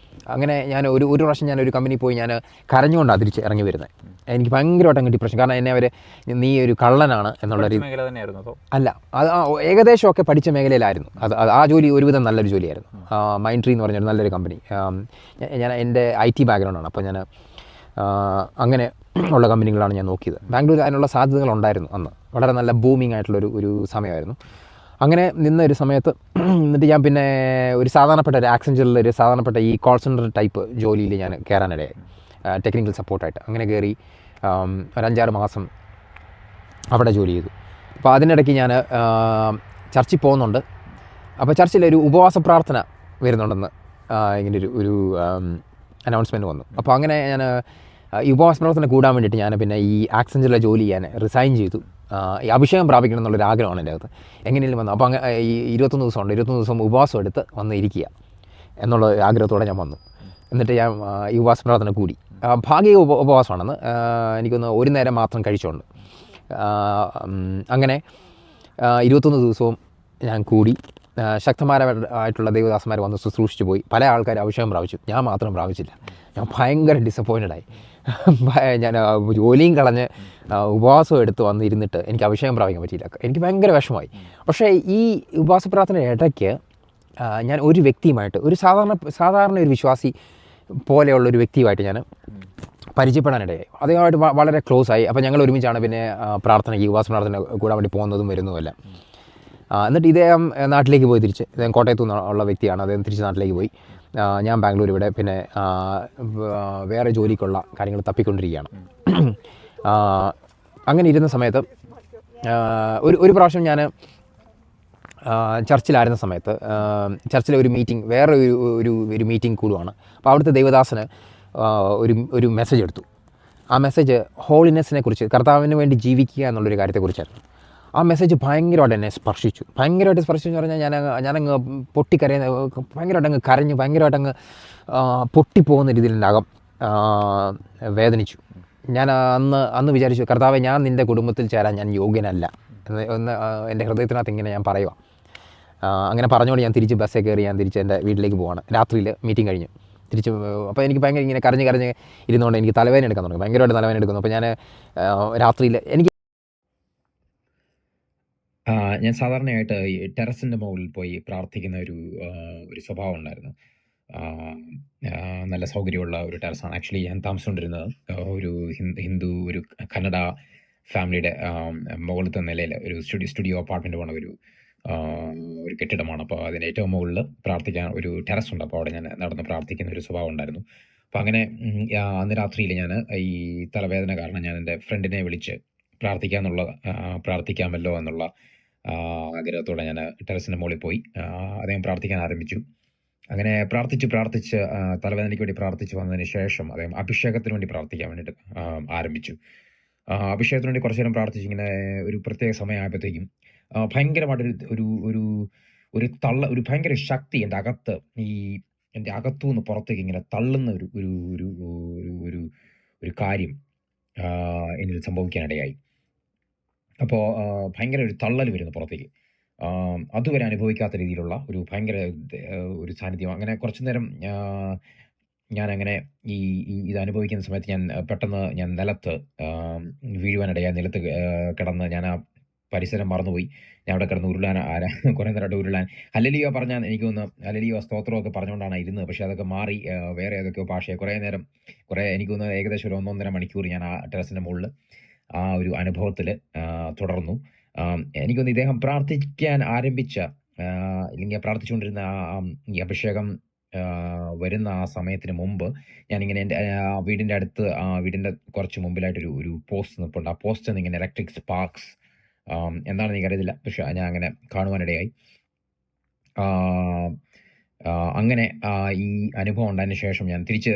അങ്ങനെ ഞാൻ ഒരു പ്രാവശ്യം ഞാൻ ഒരു കമ്പനി പോയി ഞാൻ കരഞ്ഞുകൊണ്ടാണ് തിരിച്ച് ഇറങ്ങി വരുന്നത്. എനിക്ക് ഭയങ്കരമായിട്ട് അങ്ങ് ഡിപ്രഷൻ. കാരണം എന്നെ അവർ നീ ഒരു കള്ളനാണ് എന്നുള്ള രീതി. അല്ല, അത് ഏകദേശമൊക്കെ പഠിച്ച മേഖലയിലായിരുന്നു. ആ ജോലി ഒരുവിധം നല്ലൊരു ജോലിയായിരുന്നു. മൈൻഡ് ട്രീ എന്ന് പറഞ്ഞൊരു നല്ലൊരു കമ്പനി. എൻ്റെ IT ബാക്ക്ഗ്രൗണ്ടാണ്. അപ്പോൾ ഞാൻ അങ്ങനെ ഉള്ള കമ്പനികളാണ് ഞാൻ നോക്കിയത്. ബാംഗ്ലൂർ അതിനുള്ള സാധ്യതകളുണ്ടായിരുന്നു അന്ന്. വളരെ നല്ല ബൂമിങ് ആയിട്ടുള്ളൊരു സമയമായിരുന്നു. അങ്ങനെ നിന്ന ഒരു സമയത്ത് എന്നിട്ട് ഞാൻ പിന്നെ ഒരു ആക്സെഞ്ചറിൽ ഒരു സാധാരണപ്പെട്ട ഈ കോൾ സെൻറ്റർ ടൈപ്പ് ജോലിയിൽ ഞാൻ കയറാനിടയായി, ടെക്നിക്കൽ സപ്പോർട്ടായിട്ട്. അങ്ങനെ കയറി ഒരു 5-6 മാസം അവിടെ ജോലി ചെയ്തു. അപ്പോൾ അതിനിടയ്ക്ക് ഞാൻ ചർച്ചിൽ പോകുന്നുണ്ട്. അപ്പോൾ ചർച്ചിലൊരു ഉപവാസ പ്രാർത്ഥന വരുന്നുണ്ടെന്ന് ഇങ്ങനെ ഒരു അനൗൺസ്മെൻറ്റ് വന്നു. അപ്പോൾ അങ്ങനെ ഞാൻ ഈ ഉപവാസ പ്രാർത്ഥന കൂടാൻ വേണ്ടിയിട്ട് ഞാൻ പിന്നെ ഈ ആക്സെഞ്ചറിലെ ജോലി ഞാൻ റിസൈൻ ചെയ്തു. ഈ അഭിഷേകം പ്രാപിക്കണം എന്നുള്ളൊരു ആഗ്രഹമാണ് എൻ്റെ അകത്ത്. എങ്ങനെയും വന്നു. അപ്പോൾ അങ്ങനെ ഈ 21 ദിവസം ഉപവാസം എടുത്ത് വന്ന് ഇരിക്കുക എന്നുള്ള ആഗ്രഹത്തോടെ ഞാൻ വന്നു. എന്നിട്ട് ഞാൻ ഈ ഉപവാസ പ്രാർത്ഥന കൂടി. ഭാഗിക ഉപവാസമാണെന്ന് എനിക്കൊന്ന് ഒരു നേരം മാത്രം കഴിച്ചുകൊണ്ട്. അങ്ങനെ 21 ദിവസവും ഞാൻ കൂടി. ശക്തമാരായിട്ടുള്ള ദൈവദാസന്മാർ വന്ന് ശുശ്രൂഷിച്ചു പോയി. പല ആൾക്കാർ അഭിഷേകം പ്രാപിച്ചു, ഞാൻ മാത്രം പ്രാപിച്ചില്ല. ഞാൻ ഭയങ്കര ഡിസപ്പോയിൻറ്റഡായി. ഞാൻ ജോലിയും കളഞ്ഞ് ഉപവാസം എടുത്ത് വന്നിരുന്നിട്ട് എനിക്ക് അഭിഷേകം പ്രാപിക്കാൻ പറ്റിയില്ല. എനിക്ക് ഭയങ്കര വിഷമമായി. പക്ഷേ ഈ ഉപവാസ പ്രാർത്ഥന ഇടയ്ക്ക് ഞാൻ ഒരു വ്യക്തിയുമായിട്ട്, ഒരു സാധാരണ ഒരു വിശ്വാസി പോലെയുള്ളൊരു വ്യക്തിയുമായിട്ട് ഞാൻ പരിചയപ്പെടാനിടയായി. അദ്ദേഹമായിട്ട് വളരെ ക്ലോസ് ആയി. അപ്പോൾ ഞങ്ങൾ ഒരുമിച്ചാണ് പിന്നെ ഈ ഉപവാസ പ്രാർത്ഥന കൂടാൻ വേണ്ടി പോകുന്നതും വരുന്നതുമല്ല. എന്നിട്ട് ഇദ്ദേഹം നാട്ടിലേക്ക് പോയി തിരിച്ച്. അദ്ദേഹം കോട്ടയത്തു നിന്നുള്ള വ്യക്തിയാണ്. അദ്ദേഹം തിരിച്ച് നാട്ടിലേക്ക് പോയി. ഞാൻ ബാംഗ്ലൂർ ഇവിടെ പിന്നെ വേറെ ജോലിക്കുള്ള കാര്യങ്ങൾ തപ്പിക്കൊണ്ടിരിക്കുകയാണ്. അങ്ങനെ ഇരുന്ന സമയത്ത് ഒരു പ്രാവശ്യം ഞാൻ ചർച്ചിലായിരുന്ന സമയത്ത് ചർച്ചിലെ ഒരു മീറ്റിംഗ്, വേറെ ഒരു മീറ്റിംഗ് കൂടുവാണ്. അപ്പോൾ അവിടുത്തെ ദൈവദാസന് ഒരു മെസ്സേജ് എടുത്തു. ആ മെസ്സേജ് ഹോളിനെസ്സിനെ കുറിച്ച്, കർത്താവിന് വേണ്ടി ജീവിക്കുക എന്നുള്ളൊരു കാര്യത്തെക്കുറിച്ചായിരുന്നു. ആ മെസ്സേജ് ഭയങ്കരമായിട്ട് എന്നെ സ്പർശിച്ചു. എന്ന് പറഞ്ഞാൽ ഞാനങ്ങ് പൊട്ടിക്കരയുന്ന, ഭയങ്കരമായിട്ട് കരഞ്ഞു, ഭയങ്കരമായിട്ട് പൊട്ടിപ്പോകുന്ന രീതിയിൽ എൻ്റെ അകം വേദനിച്ചു. ഞാൻ അന്ന് വിചാരിച്ചു, കർത്താവേ, ഞാൻ നിൻ്റെ കുടുംബത്തിൽ ചേരാൻ ഞാൻ യോഗ്യനല്ല എന്ന് എൻ്റെ ഹൃദയത്തിനകത്ത് ഇങ്ങനെ ഞാൻ പറയുക. അങ്ങനെ പറഞ്ഞുകൊണ്ട് ഞാൻ തിരിച്ച് ബസ്സിൽ കയറി ഞാൻ തിരിച്ച് എൻ്റെ വീട്ടിലേക്ക് പോവാണ്. രാത്രിയിൽ മീറ്റിംഗ് കഴിഞ്ഞ് തിരിച്ച്. അപ്പോൾ എനിക്ക് ഭയങ്കര ഇങ്ങനെ കരഞ്ഞ് ഇരുന്നുകൊണ്ട് എനിക്ക് തലവേദന എടുക്കാൻ തുടങ്ങി, ഭയങ്കരമായിട്ട് തലവേദന എടുക്കുന്നു. അപ്പോൾ ഞാൻ രാത്രിയിൽ ഞാൻ സാധാരണയായിട്ട് ഈ ടെറസിൻ്റെ മുകളിൽ പോയി പ്രാർത്ഥിക്കുന്ന ഒരു സ്വഭാവം ഉണ്ടായിരുന്നു. നല്ല സൗകര്യമുള്ള ഒരു ടെറസാണ്. ആക്ച്വലി ഞാൻ താമസിച്ചുകൊണ്ടിരുന്നത് ഒരു ഒരു കന്നഡ ഫാമിലിയുടെ മുകളിലത്തെ നിലയിൽ ഒരു സ്റ്റുഡിയോ അപ്പാർട്ട്മെൻറ്റ് പോണ ഒരു കെട്ടിടമാണ്. അപ്പോൾ അതിൻ്റെ ഏറ്റവും മുകളിൽ പ്രാർത്ഥിക്കാൻ ഒരു ടെറസുണ്ട്. അപ്പോൾ അവിടെ ഞാൻ നടന്ന് പ്രാർത്ഥിക്കുന്ന ഒരു സ്വഭാവം ഉണ്ടായിരുന്നു. അപ്പോൾ അങ്ങനെ അന്ന് രാത്രിയിൽ ഞാൻ ഈ തലവേദന കാരണം ഞാൻ എൻ്റെ ഫ്രണ്ടിനെ വിളിച്ച് പ്രാർത്ഥിക്കാമല്ലോ എന്നുള്ള ആഗ്രഹത്തോടെ ഞാൻ ടെറസിൻ്റെ മുകളിൽ പോയി. അദ്ദേഹം പ്രാർത്ഥിക്കാൻ ആരംഭിച്ചു. അങ്ങനെ പ്രാർത്ഥിച്ച് തലവേദനയ്ക്ക് വേണ്ടി പ്രാർത്ഥിച്ച് വന്നതിന് ശേഷം അദ്ദേഹം അഭിഷേകത്തിന് വേണ്ടി പ്രാർത്ഥിക്കാൻ വേണ്ടിയിട്ട് ആരംഭിച്ചു. അഭിഷേകത്തിന് വേണ്ടി കുറച്ച് നേരം പ്രാർത്ഥിച്ച് ഇങ്ങനെ ഒരു പ്രത്യേക സമയമായപ്പോഴത്തേക്കും ഭയങ്കരമായിട്ട് ഒരു ഭയങ്കര ശക്തി എൻ്റെ അകത്ത്, എൻ്റെ അകത്തു നിന്ന് പുറത്തേക്ക് ഇങ്ങനെ തള്ളുന്ന ഒരു കാര്യം എന്നിൽ സംഭവിക്കാനിടയായി. അപ്പോൾ ഭയങ്കര ഒരു തള്ളൽ വരുന്നു പുറത്തേക്ക്. അതുവരെ അനുഭവിക്കാത്ത രീതിയിലുള്ള ഒരു ഭയങ്കര ഒരു സാന്നിധ്യം. അങ്ങനെ കുറച്ചു നേരം ഞാനങ്ങനെ ഇത് അനുഭവിക്കുന്ന സമയത്ത് പെട്ടെന്ന് ഞാൻ നിലത്ത് വീഴുവാനിടയായി. നിലത്ത് കിടന്ന് ഞാൻ ആ പരിസരം മറന്നുപോയി. ഞാൻ അവിടെ കിടന്ന് കുറേ നേരമായിട്ട് ഉരുളാൻ ഹല്ലേലൂയ പറഞ്ഞാൽ എനിക്ക് തോന്നുന്നു ഹല്ലേലൂയ സ്തോത്രമൊക്കെ പറഞ്ഞുകൊണ്ടാണ് ഇരുന്നത്. പക്ഷേ അതൊക്കെ മാറി വേറെ ഏതൊക്കെയോ ഭാഷയെ എനിക്ക് തോന്നുന്നു ഏകദേശം ഒരു 1-1.5 മണിക്കൂർ ഞാൻ ആ ടെറസിൻ്റെ മുകളിൽ ആ ഒരു അനുഭവത്തിൽ തുടർന്നു. എനിക്കൊന്ന് ഇദ്ദേഹം പ്രാർത്ഥിക്കാൻ ആരംഭിച്ച അല്ലെങ്കിൽ പ്രാർത്ഥിച്ചുകൊണ്ടിരുന്ന ഈ അഭിഷേകം വരുന്ന ആ സമയത്തിന് മുമ്പ് ഞാനിങ്ങനെ എൻ്റെ വീടിൻ്റെ അടുത്ത് വീടിൻ്റെ കുറച്ച് മുമ്പിലായിട്ടൊരു പോസ്റ്റ് നിൽപ്പുണ്ട്. ആ പോസ്റ്റ് ഇങ്ങനെ ഇലക്ട്രിക് സ്പാർക്സ് എന്താണെന്ന് എനിക്കറിയത്തില്ല, പക്ഷെ ഞാൻ അങ്ങനെ കാണുവാനിടയായി. അങ്ങനെ ഈ അനുഭവം ഉണ്ടായതിന് ശേഷം ഞാൻ തിരിച്ച്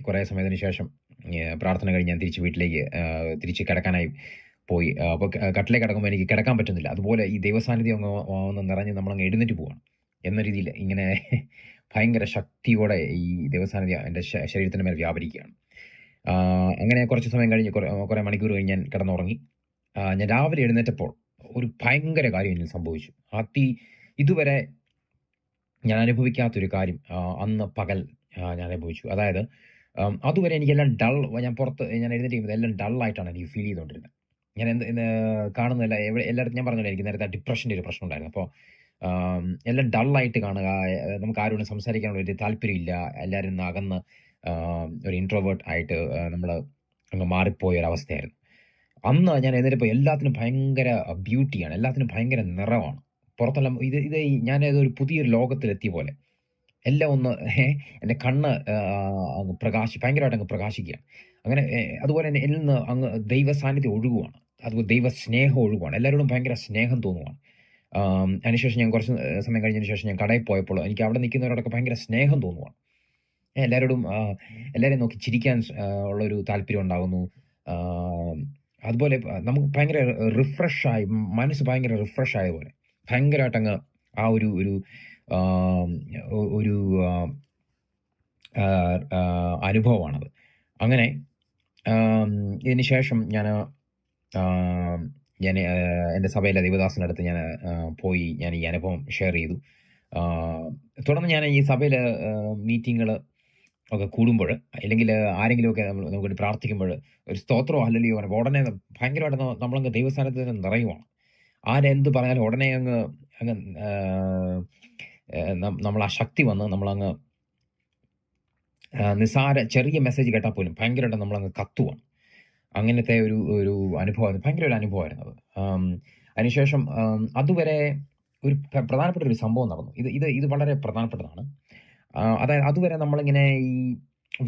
കുറേ സമയത്തിന് ശേഷം പ്രാർത്ഥന കഴിഞ്ഞ് ഞാൻ തിരിച്ച് വീട്ടിലേക്ക് തിരിച്ച് കിടക്കാനായി പോയി. അപ്പോൾ കട്ടിലേക്ക് കിടക്കുമ്പോൾ എനിക്ക് കിടക്കാൻ പറ്റുന്നില്ല. അതുപോലെ ഈ ദൈവസാന്നിധ്യം ഒന്ന് നിറഞ്ഞ് നമ്മളങ്ങ് എഴുന്നേറ്റ് പോവാണ് എന്ന രീതിയിൽ ഇങ്ങനെ ഭയങ്കര ശക്തിയോടെ ഈ ദൈവസാന്നിധ്യം എൻ്റെ ശരീരത്തിൻ്റെ മേൽ വ്യാപരിക്കുകയാണ്. അങ്ങനെ കുറച്ച് സമയം കഴിഞ്ഞ് കുറേ മണിക്കൂർ കഴിഞ്ഞ് ഞാൻ കിടന്നുറങ്ങി. ഞാൻ രാവിലെ എഴുന്നേറ്റപ്പോൾ ഒരു ഭയങ്കര കാര്യം എന്നിൽ സംഭവിച്ചു. ഇതുവരെ ഞാൻ അനുഭവിക്കാത്തൊരു കാര്യം അന്ന് പകൽ ഞാൻ അനുഭവിച്ചു. അതായത് അതുവരെ എനിക്കെല്ലാം ഞാൻ എഴുന്നേറ്റ് കഴിയുമ്പോൾ എല്ലാം ഡള്ളായിട്ടാണ് എനിക്ക് ഫീൽ ചെയ്തുകൊണ്ടിരുന്നത്. ഞാൻ കാണുന്നില്ല എല്ലായിടത്തും ഞാൻ പറഞ്ഞില്ല, എനിക്ക് നേരത്തെ ഡിപ്രഷൻ്റെ ഒരു പ്രശ്നം ഉണ്ടായിരുന്നു. അപ്പോൾ എല്ലാം ഡള്ളായിട്ട് കാണുക, നമുക്ക് ആരോടും സംസാരിക്കാനുള്ള ഒരു താല്പര്യമില്ല, എല്ലാവരും നിന്ന് അകന്ന് ഒരു ഇൻട്രോവേർട്ട് ആയിട്ട് നമ്മൾ അങ്ങ് മാറിപ്പോയൊരവസ്ഥയായിരുന്നു. അന്ന് ഞാൻ എഴുന്നേറ്റപ്പോൾ എല്ലാത്തിനും ഭയങ്കര ബ്യൂട്ടിയാണ്, എല്ലാത്തിനും ഭയങ്കര നിറമാണ്. പുറത്തെല്ലാം ഞാനേതൊരു പുതിയൊരു ലോകത്തിലെത്തിയ പോലെ എല്ലാം ഒന്ന് എൻ്റെ കണ്ണ് ഭയങ്കരമായിട്ട് അങ്ങ് പ്രകാശിക്കുകയാണ്. അങ്ങനെ അതുപോലെ തന്നെ എന്നിൽ നിന്ന് അങ്ങ് ദൈവ സാന്നിധ്യം ഒഴുകുവാണ്, അതുപോലെ ദൈവ സ്നേഹം ഒഴുകുവാണ്, എല്ലാവരോടും ഭയങ്കര സ്നേഹം തോന്നുവാണ്. അതിനുശേഷം ഞാൻ കുറച്ച് സമയം കഴിഞ്ഞതിന് ശേഷം ഞാൻ കടയിൽ പോയപ്പോൾ എനിക്ക് അവിടെ നിൽക്കുന്നവരോടൊക്കെ ഭയങ്കര സ്നേഹം തോന്നുവാണ്. എല്ലാവരെയും നോക്കി ചിരിക്കാൻ ഉള്ളൊരു താല്പര്യം ഉണ്ടാകുന്നു. അതുപോലെ നമുക്ക് ഭയങ്കര റിഫ്രഷായി, മനസ്സ് ഭയങ്കര റിഫ്രഷ് പോലെ ഭയങ്കരമായിട്ട് അങ്ങ് ആ ഒരു അനുഭവമാണത്. അങ്ങനെ ഇതിന് ശേഷം ഞാൻ എൻ്റെ സഭയിലെ ദൈവദാസൻ്റെ അടുത്ത് ഞാൻ പോയി ഞാൻ ഈ അനുഭവം ഷെയർ ചെയ്തു. തുടർന്ന് ഞാൻ ഈ സഭയിലെ മീറ്റിങ്ങുകൾ ഒക്കെ കൂടുമ്പോൾ, അല്ലെങ്കിൽ ആരെങ്കിലുമൊക്കെ നമുക്ക് വേണ്ടി പ്രാർത്ഥിക്കുമ്പോൾ ഒരു സ്തോത്രമോ ഹല്ലേലൂയോ പറയുമ്പോൾ ഉടനെ ഭയങ്കരമായിട്ട് നമ്മളങ്ങ് ദൈവസ്ഥാനത്തിന് നിറയുവാണ്. ആരെന്ത് പറഞ്ഞാലും ഉടനെ അങ്ങ് നമ്മൾ ആ ശക്തി വന്ന് നമ്മളങ്ങ് നിസ്സാര ചെറിയ മെസ്സേജ് കേട്ടാൽ പോലും ഭയങ്കരമായിട്ട് നമ്മളങ്ങ് കത്തുവാണ്. അങ്ങനത്തെ ഒരു അനുഭവം, ഭയങ്കര ഒരു അനുഭവമായിരുന്നു അത്. അതിനുശേഷം അതുവരെ ഒരു പ്രധാനപ്പെട്ട ഒരു സംഭവം നടന്നു. ഇത് വളരെ പ്രധാനപ്പെട്ടതാണ്. അതായത് അതുവരെ നമ്മളിങ്ങനെ ഈ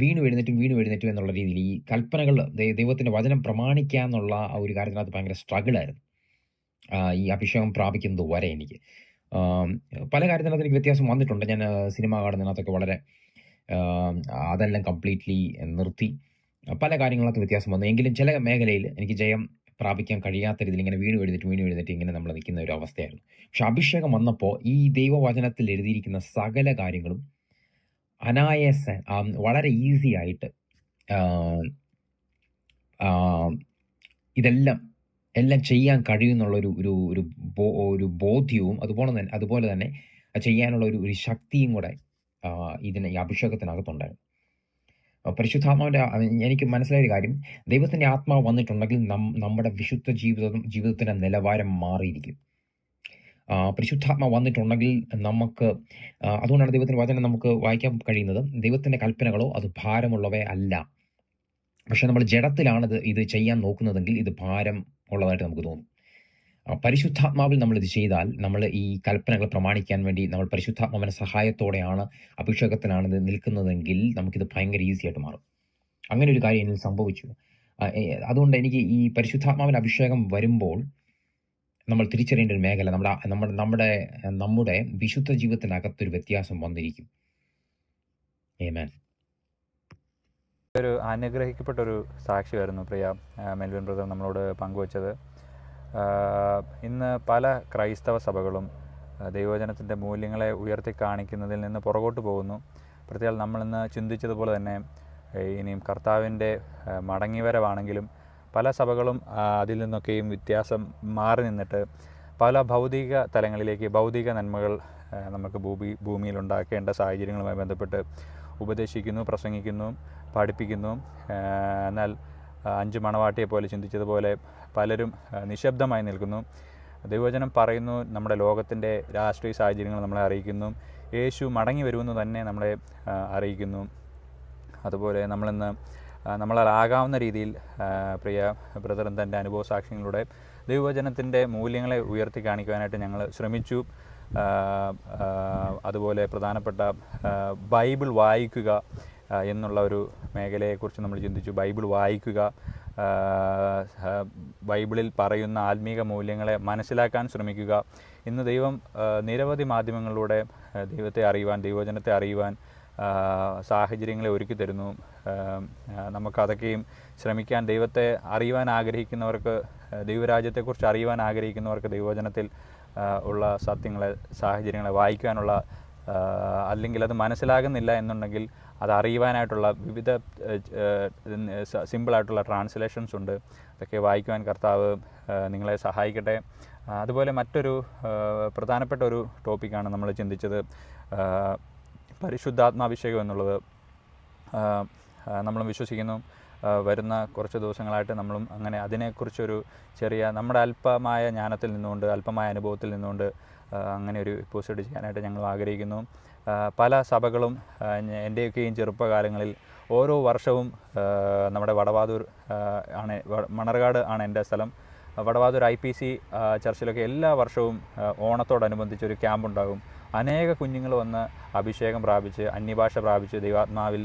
വീണു എഴുന്നേറ്റും എന്നുള്ള രീതിയിൽ ഈ കൽപ്പനകൾ, ദൈവത്തിൻ്റെ വചനം പ്രമാണിക്കുക എന്നുള്ള ആ ഒരു കാര്യത്തിനകത്ത് ഭയങ്കര സ്ട്രഗിളായിരുന്നു ഈ അഭിഷേകം പ്രാപിക്കുന്നത് വരെ. എനിക്ക് പല കാര്യത്തിനകത്ത് എനിക്ക് വ്യത്യാസം വന്നിട്ടുണ്ട്. ഞാൻ സിനിമ കാണുന്നതിനകത്തൊക്കെ വളരെ അതെല്ലാം കംപ്ലീറ്റ്ലി നിർത്തി. പല കാര്യങ്ങളകത്ത് വ്യത്യാസം വന്നു. എങ്കിലും ചില മേഖലയിൽ എനിക്ക് ജയം പ്രാപിക്കാൻ കഴിയാത്ത രീതിയിൽ ഇങ്ങനെ വീണു എഴുന്നേറ്റ് ഇങ്ങനെ നമ്മൾ നിൽക്കുന്ന ഒരു അവസ്ഥയായിരുന്നു. പക്ഷെ അഭിഷേകം വന്നപ്പോൾ ഈ ദൈവവചനത്തിൽ എഴുതിയിരിക്കുന്ന സകല കാര്യങ്ങളും വളരെ ഈസി ആയിട്ട് എല്ലാം ചെയ്യാൻ കഴിയുമെന്നുള്ളൊരു ഒരു ബോധ്യവും അതുപോലെ തന്നെ ചെയ്യാനുള്ള ഒരു ശക്തിയും കൂടെ ഈ അഭിഷേകത്തിനകത്തുണ്ടായിരുന്നു. പരിശുദ്ധാത്മാവിൻ്റെ എനിക്ക് മനസ്സിലായൊരു കാര്യം, ദൈവത്തിൻ്റെ ആത്മാവ് വന്നിട്ടുണ്ടെങ്കിൽ നമ്മുടെ വിശുദ്ധ ജീവിതത്തിൻ്റെ നിലവാരം മാറിയിരിക്കും. പരിശുദ്ധാത്മാവ് വന്നിട്ടുണ്ടെങ്കിൽ നമുക്ക്, അതുകൊണ്ടാണ് ദൈവത്തിൻ്റെ വചനം നമുക്ക് വായിക്കാൻ കഴിയുന്നത്. ദൈവത്തിൻ്റെ കൽപ്പനകളോ അത് ഭാരമുള്ളവ അല്ല. പക്ഷെ നമ്മൾ ജഡത്തിലാണ് ഇത് ചെയ്യാൻ നോക്കുന്നതെങ്കിൽ ഇത് ഭാരം ഉള്ളതായിട്ട് നമുക്ക് തോന്നും. പരിശുദ്ധാത്മാവിൽ നമ്മളിത് ചെയ്താൽ, നമ്മൾ ഈ കൽപ്പനകൾ പ്രമാണിക്കാൻ വേണ്ടി നമ്മൾ പരിശുദ്ധാത്മാവിൻ്റെ സഹായത്തോടെയാണ്, അഭിഷേകത്തിനാണ് ഇത് നിൽക്കുന്നതെങ്കിൽ നമുക്കിത് ഭയങ്കര ഈസി ആയിട്ട് മാറും. അങ്ങനെ ഒരു കാര്യം എന്നിൽ സംഭവിച്ചു. അതുകൊണ്ട് എനിക്ക് ഈ പരിശുദ്ധാത്മാവിൻ്റെ അഭിഷേകം വരുമ്പോൾ നമ്മൾ തിരിച്ചറിയേണ്ട ഒരു മേഖല, നമ്മുടെ വിശുദ്ധ ജീവിതത്തിനകത്തൊരു വ്യത്യാസം വന്നിരിക്കും. ആമേൻ. ഒരു അനുഗ്രഹിക്കപ്പെട്ടൊരു സാക്ഷ്യമായിരുന്നു പ്രിയ മെൽവിൻ ബ്രദർ നമ്മളോട് പങ്കുവച്ചത്. ഇന്ന് പല ക്രൈസ്തവ സഭകളും ദൈവവചനത്തിൻ്റെ മൂല്യങ്ങളെ ഉയർത്തി കാണിക്കുന്നതിൽ നിന്ന് പുറകോട്ട് പോകുന്നു. പ്രത്യേകം നമ്മളിന്ന് ചിന്തിച്ചതുപോലെ തന്നെ ഇനിയും കർത്താവിൻ്റെ മടങ്ങിവരവാണെങ്കിലും പല സഭകളും അതിൽ നിന്നൊക്കെയും വ്യത്യാസം മാറി നിന്നിട്ട് പല ഭൗതിക തലങ്ങളിലേക്ക്, ഭൗതിക നന്മകൾ നമുക്ക് ഭൂമിയിൽ ഉണ്ടാക്കേണ്ട സാഹചര്യങ്ങളുമായി ബന്ധപ്പെട്ട് ഉപദേശിക്കുന്നു, പ്രസംഗിക്കുന്നു, പഠിപ്പിക്കുന്നു. എന്നാൽ 5 മണവാട്ടിയെ പോലെ ചിന്തിച്ചതുപോലെ പലരും നിശബ്ദമായി നിൽക്കുന്നു. ദൈവവചനം പറയുന്നു, നമ്മുടെ ലോകത്തിൻ്റെ രാഷ്ട്രീയ സാഹചര്യങ്ങൾ നമ്മളെ അറിയിക്കുന്നു, യേശു മടങ്ങി വരുമെന്ന് തന്നെ നമ്മളെ അറിയിക്കുന്നു. അതുപോലെ നമ്മളാകാവുന്ന രീതിയിൽ പ്രിയ ബ്രദറും തൻ്റെ അനുഭവ സാക്ഷ്യങ്ങളുടെ ദൈവവചനത്തിൻ്റെ മൂല്യങ്ങളെ ഉയർത്തി കാണിക്കുവാനായിട്ട് ഞങ്ങൾ ശ്രമിച്ചു. അതുപോലെ പ്രധാനപ്പെട്ട ബൈബിൾ വായിക്കുക എന്നുള്ള ഒരു മേഖലയെക്കുറിച്ച് നമ്മൾ ചിന്തിച്ചു. ബൈബിൾ വായിക്കുക, ബൈബിളിൽ പറയുന്ന ആത്മീക മൂല്യങ്ങളെ മനസ്സിലാക്കാൻ ശ്രമിക്കുക. ഇന്ന് ദൈവം നിരവധി മാധ്യമങ്ങളിലൂടെ ദൈവത്തെ അറിയുവാൻ, ദൈവവചനത്തെ അറിയുവാൻ സാഹചര്യങ്ങളെ ഒരുക്കി തരുന്നു. നമുക്കതൊക്കെയും ശ്രമിക്കാൻ, ദൈവത്തെ അറിയുവാൻ ആഗ്രഹിക്കുന്നവർക്ക്, ദൈവരാജ്യത്തെക്കുറിച്ച് അറിയുവാൻ ആഗ്രഹിക്കുന്നവർക്ക് ദൈവവചനത്തിൽ ഉള്ള സത്യങ്ങളെ, സാഹചര്യങ്ങളെ വായിക്കാനുള്ള, അല്ലെങ്കിൽ അത് മനസ്സിലാകുന്നില്ല എന്നുണ്ടെങ്കിൽ അത് അറിയുവാനായിട്ടുള്ള വിവിധ സിമ്പിളായിട്ടുള്ള ട്രാൻസ്ലേഷൻസ് ഉണ്ട്. അതൊക്കെ വായിക്കുവാൻ കർത്താവ് നിങ്ങളെ സഹായിക്കട്ടെ. അതുപോലെ മറ്റൊരു പ്രധാനപ്പെട്ട ഒരു ടോപ്പിക്കാണ് നമ്മൾ ചിന്തിച്ചത്, പരിശുദ്ധാത്മാഭിഷേകം എന്നുള്ളത്. നമ്മളും വിശ്വസിക്കുന്നു, വരുന്ന കുറച്ച് ദിവസങ്ങളായിട്ട് നമ്മളും അങ്ങനെ അതിനെക്കുറിച്ചൊരു ചെറിയ, നമ്മുടെ അല്പമായ ജ്ഞാനത്തിൽ നിന്നുകൊണ്ട്, അല്പമായ അനുഭവത്തിൽ നിന്നുകൊണ്ട് അങ്ങനെ ഒരു എപ്പിസോഡ് ചെയ്യാനായിട്ട് ഞങ്ങൾ ആഗ്രഹിക്കുന്നു. പല സഭകളും, എൻ്റെയൊക്കെയും ചെറുപ്പകാലങ്ങളിൽ ഓരോ വർഷവും നമ്മുടെ വടവാതൂർ ആണ്, മണർകാട് ആണ് എൻ്റെ സ്ഥലം. വടവാതൂർ IPC ചർച്ചിലൊക്കെ എല്ലാ വർഷവും ഓണത്തോടനുബന്ധിച്ചൊരു ക്യാമ്പുണ്ടാകും. അനേക കുഞ്ഞുങ്ങൾ വന്ന് അഭിഷേകം പ്രാപിച്ച്, അന്യഭാഷ പ്രാപിച്ച്, ദൈവാത്മാവിൽ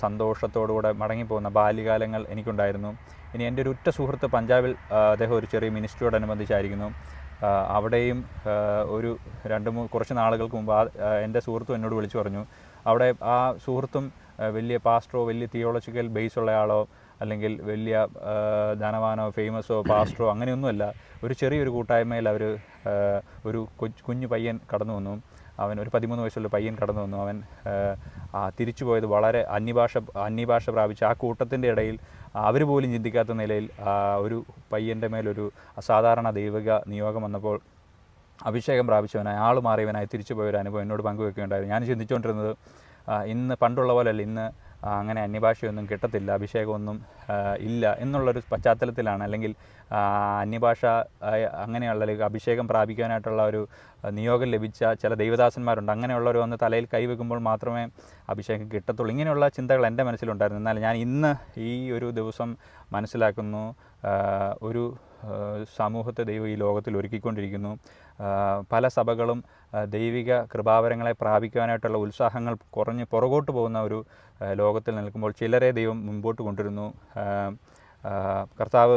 സന്തോഷത്തോടുകൂടെ മടങ്ങിപ്പോകുന്ന ബാല്യകാലങ്ങൾ എനിക്കുണ്ടായിരുന്നു. ഇനി എൻ്റെ ഒരു ഉറ്റ സുഹൃത്ത് പഞ്ചാബിൽ, അദ്ദേഹം ഒരു ചെറിയ മിനിസ്ട്രിയോടനുബന്ധിച്ചായിരിക്കുന്നു. അവിടെയും കുറച്ച് നാളുകൾക്ക് മുമ്പ് എൻ്റെ സുഹൃത്തും എന്നോട് വിളിച്ചു പറഞ്ഞു, അവിടെ ആ സുഹൃത്തും വലിയ പാസ്റ്ററോ വലിയ തിയോളജിക്കൽ ബേസ് ഉള്ള ആളോ അല്ലെങ്കിൽ വലിയ ധനവാനോ ഫേമസോ പാസ്റ്ററോ അങ്ങനെയൊന്നുമല്ല. ഒരു ചെറിയൊരു കൂട്ടായ്മയിൽ അവർ ഒരു കുഞ്ഞു പയ്യൻ കടന്നു വന്നു. അവൻ ഒരു 13 വയസ്സുള്ള പയ്യൻ കടന്നു വന്നു. അവൻ തിരിച്ചു പോയത് വളരെ അന്യഭാഷ പ്രാപിച്ച്, ആ കൂട്ടത്തിൻ്റെ ഇടയിൽ അവർ പോലും ചിന്തിക്കാത്ത നിലയിൽ ഒരു പയ്യൻ്റെ മേലൊരു അസാധാരണ ദൈവിക നിയോഗം വന്നപ്പോൾ അഭിഷേകം പ്രാപിച്ചവനായി, ആൾ മാറിയവനായി തിരിച്ചു പോയൊരു അനുഭവം എന്നോട് പങ്കുവെക്കുകയുണ്ടായിരുന്നു. ഞാൻ ചിന്തിച്ചുകൊണ്ടിരുന്നത്, ഇന്ന് പണ്ടുള്ള പോലെയല്ല, ഇന്ന് അങ്ങനെ അന്യഭാഷയൊന്നും കിട്ടത്തില്ല, അഭിഷേകമൊന്നും ഇല്ല എന്നുള്ളൊരു പശ്ചാത്തലത്തിലാണ്. അല്ലെങ്കിൽ അന്യഭാഷ അങ്ങനെയുള്ള അഭിഷേകം പ്രാപിക്കാനായിട്ടുള്ള ഒരു നിയോഗം ലഭിച്ച ചില ദൈവദാസന്മാരുണ്ട്. അങ്ങനെയുള്ളവർ വന്ന് തലയിൽ കൈവെക്കുമ്പോൾ മാത്രമേ അഭിഷേകം കിട്ടത്തുള്ളൂ. ഇങ്ങനെയുള്ള ചിന്തകൾ എൻ്റെ മനസ്സിലുണ്ടായിരുന്നു. എന്നാൽ ഞാൻ ഇന്ന് ഈ ഒരു ദിവസം മനസ്സിലാക്കുന്നു, ഒരു സമൂഹത്തെ ദൈവം ഈ ലോകത്തിൽ ഒരുക്കിക്കൊണ്ടിരിക്കുന്നു. പല സഭകളും ദൈവിക കൃപാവരങ്ങളെ പ്രാപിക്കുവാനായിട്ടുള്ള ഉത്സാഹങ്ങൾ കുറഞ്ഞ് പുറകോട്ട് പോകുന്ന ഒരു ലോകത്തിൽ നിൽക്കുമ്പോൾ ചിലരെ ദൈവം മുമ്പോട്ട് കൊണ്ടുവരുന്നു. കർത്താവ്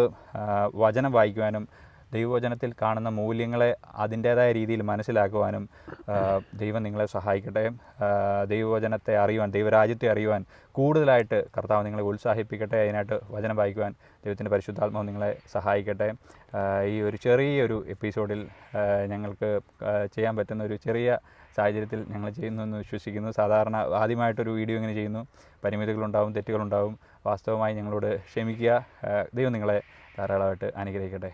വചനം വായിക്കുവാനും ദൈവവചനത്തിൽ കാണുന്ന മൂല്യങ്ങളെ അതിൻ്റേതായ രീതിയിൽ മനസ്സിലാക്കുവാനും ദൈവം നിങ്ങളെ സഹായിക്കട്ടെ. ദൈവവചനത്തെ അറിയുവാൻ, ദൈവരാജ്യത്തെ അറിയുവാൻ കൂടുതലായിട്ട് കർത്താവ് നിങ്ങളെ ഉത്സാഹിപ്പിക്കട്ടെ. അതിനായിട്ട് വചനം വായിക്കുവാൻ ദൈവത്തിൻ്റെ പരിശുദ്ധാത്മാവ് നിങ്ങളെ സഹായിക്കട്ടെ. ഈ ഒരു ചെറിയൊരു എപ്പിസോഡിൽ ഞങ്ങൾക്ക് ചെയ്യാൻ പറ്റുന്ന ഒരു ചെറിയ സാഹചര്യത്തിൽ ഞങ്ങൾ ചെയ്യുന്നു എന്ന് വിശ്വസിക്കുന്നു. സാധാരണ ആദ്യമായിട്ടൊരു വീഡിയോ ഇങ്ങനെ ചെയ്യുന്നു. പരിമിതികളുണ്ടാവും, തെറ്റുകളുണ്ടാവും. വാസ്തവമായി ഞങ്ങളോട് ക്ഷമിക്കുക. ദൈവം നിങ്ങളെ ധാരാളമായിട്ട് അനുഗ്രഹിക്കട്ടെ.